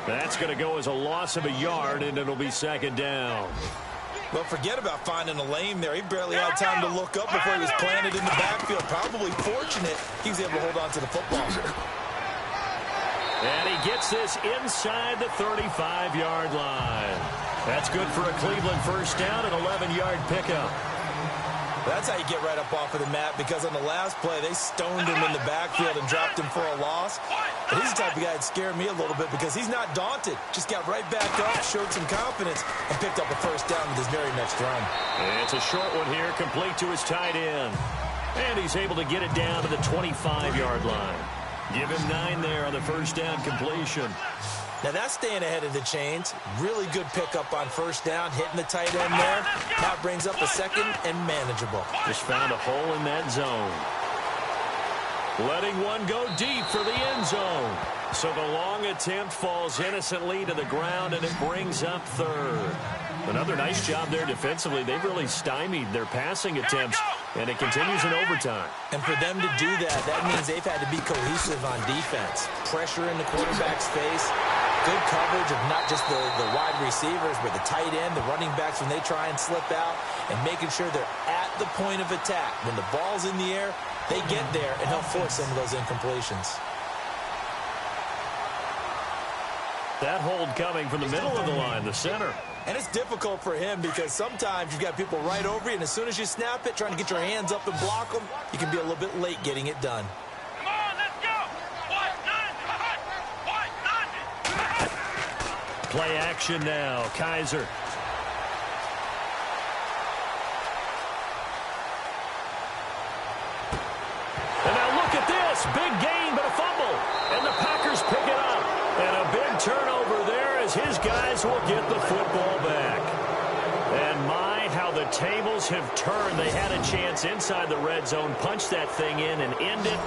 That's going to go as a loss of a yard, and it'll be second down. Well, forget about finding a lane there. He barely had time to look up before he was planted in the backfield. Probably fortunate he was able to hold on to the football. And he gets this inside the 35-yard line. That's good for a Cleveland first down, an 11-yard pickup. That's how you get right up off of the mat, because on the last play, they stoned him in the backfield and dropped him for a loss. But he's the type of guy that scared me a little bit because he's not daunted. Just got right back up, showed some confidence, and picked up a first down with his very next run. And it's a short one here, complete to his tight end. And he's able to get it down to the 25-yard line. Give him 9 there on the first down completion. Now that's staying ahead of the chains. Really good pickup on first down, hitting the tight end there. Now brings up a second and manageable. Just found a hole in that zone. Letting one go deep for the end zone. So the long attempt falls innocently to the ground, and it brings up third. Another nice job there defensively. They've really stymied their passing attempts, and it continues in overtime. And for them to do that, that means they've had to be cohesive on defense. Pressure in the quarterback's face. Good coverage of not just the wide receivers, but the tight end, the running backs when they try and slip out, and making sure they're at the point of attack. When the ball's in the air, they get there and help force some of those incompletions. That hold coming from the middle of the line, the center. And it's difficult for him because sometimes you've got people right over you, and as soon as you snap it, trying to get your hands up and block them, you can be a little bit late getting it done. Come on, let's go. Play action now. Kaiser. And now look at this. Big gain, but a fumble. And the Packers pick it up. And a big turnover there as his guys will get the football back. And my, how the tables have turned. They had a chance inside the red zone, punch that thing in and end it.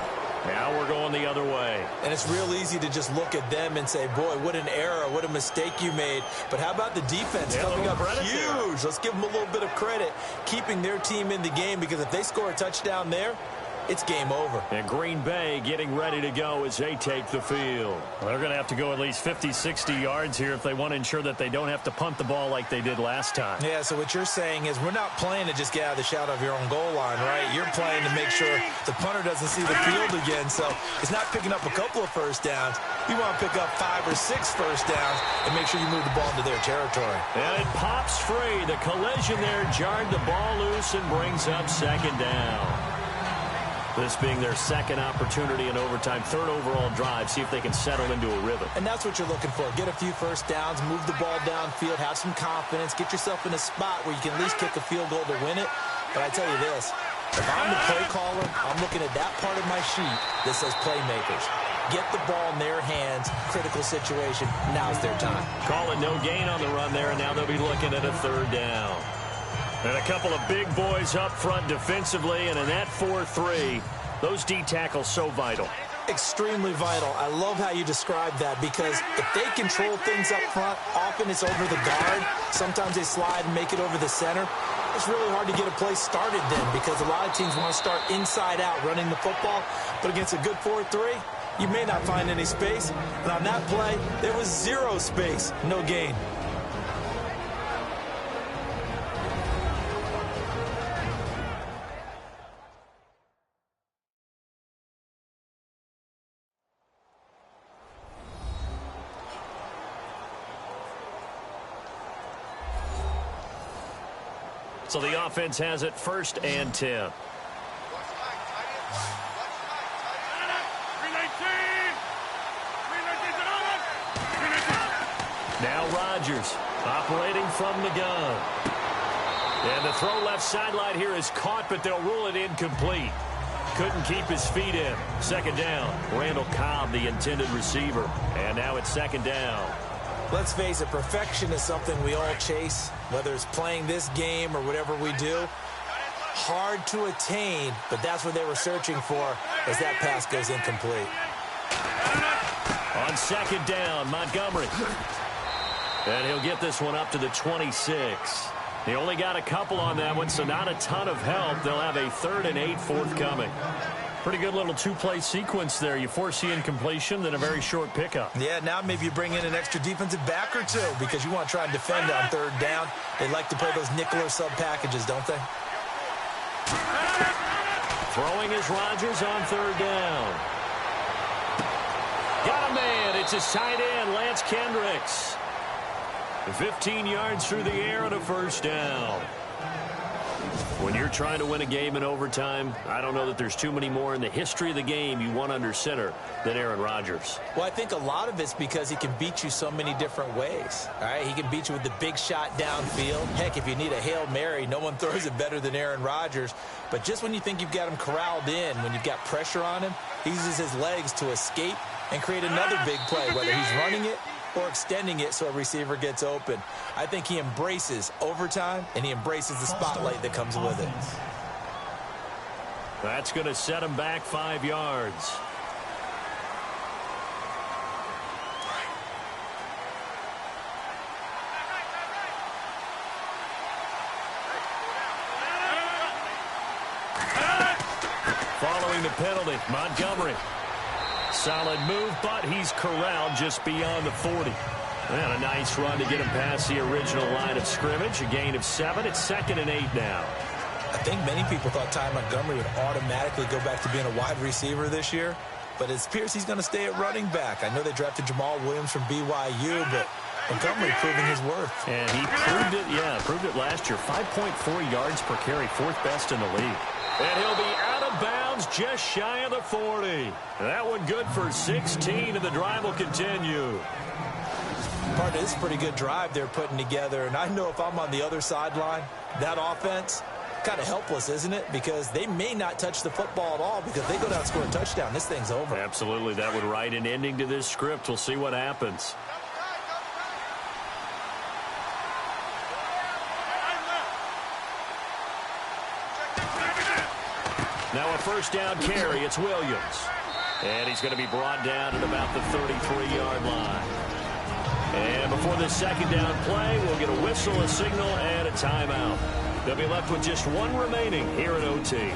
Now we're going the other way. And it's real easy to just look at them and say, boy, what an error, what a mistake you made. But how about the defense coming up huge? Let's give them a little bit of credit, keeping their team in the game, because if they score a touchdown there, it's game over. And Green Bay getting ready to go as they take the field. Well, they're going to have to go at least 50, 60 yards here if they want to ensure that they don't have to punt the ball like they did last time. Yeah, so what you're saying is we're not playing to just get out of the shadow of your own goal line, right? You're playing to make sure the punter doesn't see the field again. So it's not picking up a couple of first downs. You want to pick up 5 or 6 first downs and make sure you move the ball into their territory. And it pops free. The collision there jarred the ball loose and brings up second down. This being their second opportunity in overtime, third overall drive, see if they can settle into a rhythm. And that's what you're looking for. Get a few first downs, move the ball downfield, have some confidence, get yourself in a spot where you can at least kick a field goal to win it. But I tell you this, if I'm the play caller, I'm looking at that part of my sheet that says playmakers. Get the ball in their hands, critical situation, now's their time. Call it no gain on the run there, and now they'll be looking at a third down. And a couple of big boys up front defensively, and in that 4-3, those D tackles so vital. Extremely vital. I love how you describe that, because if they control things up front, often it's over the guard. Sometimes they slide and make it over the center. It's really hard to get a play started then, because a lot of teams want to start inside out running the football. But against a good 4-3, you may not find any space. And on that play, there was 0 space, no gain. So the offense has it 1st and 10. Now Rodgers operating from the gun. And the throw left sideline here is caught, but they'll rule it incomplete. Couldn't keep his feet in. Second down. Randall Cobb, the intended receiver. And now it's second down. Let's face it, perfection is something we all chase, whether it's playing this game or whatever we do. Hard to attain, but that's what they were searching for as that pass goes incomplete. On second down, Montgomery. And he'll get this one up to the 26. He only got a couple on that one, so not a ton of help. They'll have a 3rd and 8 forthcoming. Pretty good little two-play sequence there. You force the incompletion, then a very short pickup. Yeah, now maybe you bring in an extra defensive back or two because you want to try and defend on 3rd down. They like to play those nickel or sub packages, don't they? Throwing is Rodgers on 3rd down. Got a man. It's his tight end, Lance Kendricks. 15 yards through the air and a 1st down. When you're trying to win a game in overtime, I don't know that there's too many more in the history of the game you want under center than Aaron Rodgers. Well, I think a lot of it's because he can beat you so many different ways. All right, he can beat you with the big shot downfield. Heck, if you need a Hail Mary, no one throws it better than Aaron Rodgers. But just when you think you've got him corralled in, when you've got pressure on him, he uses his legs to escape and create another big play, whether he's running it or extending it so a receiver gets open. I think he embraces overtime, and he embraces the spotlight that comes with it. That's going to set him back 5 yards. Following the penalty, Montgomery. Solid move, but he's corralled just beyond the 40. And a nice run to get him past the original line of scrimmage. A gain of 7. It's 2nd and 8 now. I think many people thought Ty Montgomery would automatically go back to being a wide receiver this year. But it appears he's going to stay at running back. I know they drafted Jamal Williams from BYU, but Montgomery proving his worth. And he proved it, proved it last year. 5.4 yards per carry, 4th best in the league. And he'll be out of bounds just shy of the 40. That one good for 16, and the drive will continue. Partner, this is a pretty good drive they're putting together, and I know if I'm on the other sideline, that offense, kind of helpless, isn't it? Because they may not touch the football at all, because they go down and score a touchdown. This thing's over. Absolutely. That would write an ending to this script. We'll see what happens. Now a 1st down carry. It's Williams. And he's going to be brought down at about the 33-yard line. And before the 2nd down play, we'll get a whistle, a signal, and a timeout. They'll be left with just 1 remaining here at OT.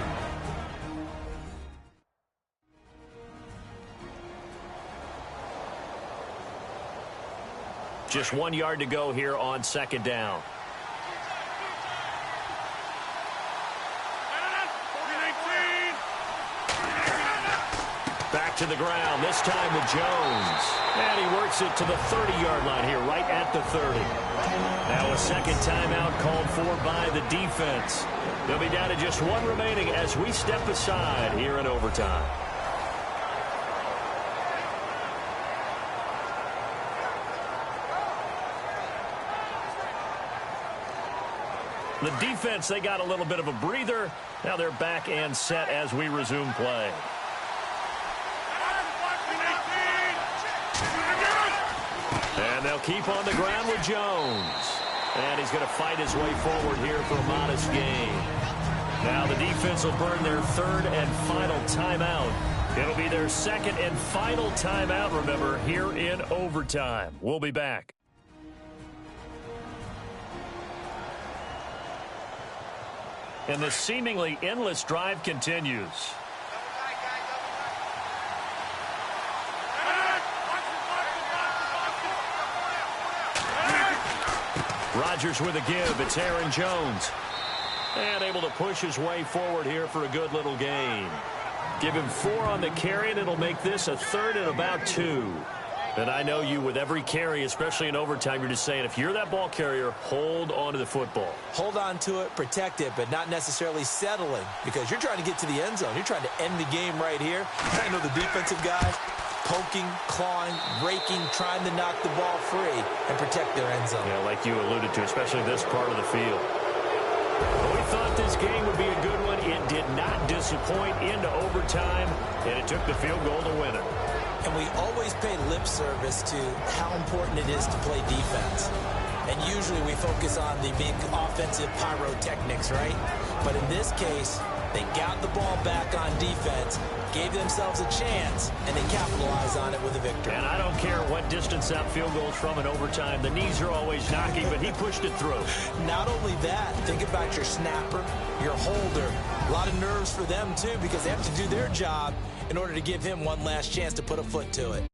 Just 1 yard to go here on 2nd down. Back to the ground, this time with Jones. And he works it to the 30-yard line here, right at the 30. Now a 2nd timeout called for by the defense. They'll be down to just 1 remaining as we step aside here in overtime. The defense, they got a little bit of a breather. Now they're back and set as we resume play. And they'll keep on the ground with Jones. And he's going to fight his way forward here for a modest gain. Now the defense will burn their 3rd and final timeout. It'll be their 2nd and final timeout, remember, here in overtime. We'll be back. And the seemingly endless drive continues. Rodgers with a give. It's Aaron Jones. And able to push his way forward here for a good little gain. Give him 4 on the carry, and it'll make this a 3rd and about 2. And I know you, with every carry, especially in overtime, you're just saying, if you're that ball carrier, hold on to the football. Hold on to it, protect it, but not necessarily settling, because you're trying to get to the end zone. You're trying to end the game right here. I know the defensive guys poking, clawing, raking, trying to knock the ball free and protect their end zone. Yeah, like you alluded to, especially this part of the field. We thought this game would be a good one. It did not disappoint into overtime, and it took the field goal to win it. And we always pay lip service to how important it is to play defense. And usually we focus on the big offensive pyrotechnics, right? But in this case, They got the ball back on defense, gave themselves a chance, and they capitalized on it with a victory. And I don't care what distance that field goal's from in overtime. The knees are always knocking, but he pushed it through. Not only that, think about your snapper, your holder. A lot of nerves for them, too, because they have to do their job in order to give him one last chance to put a foot to it.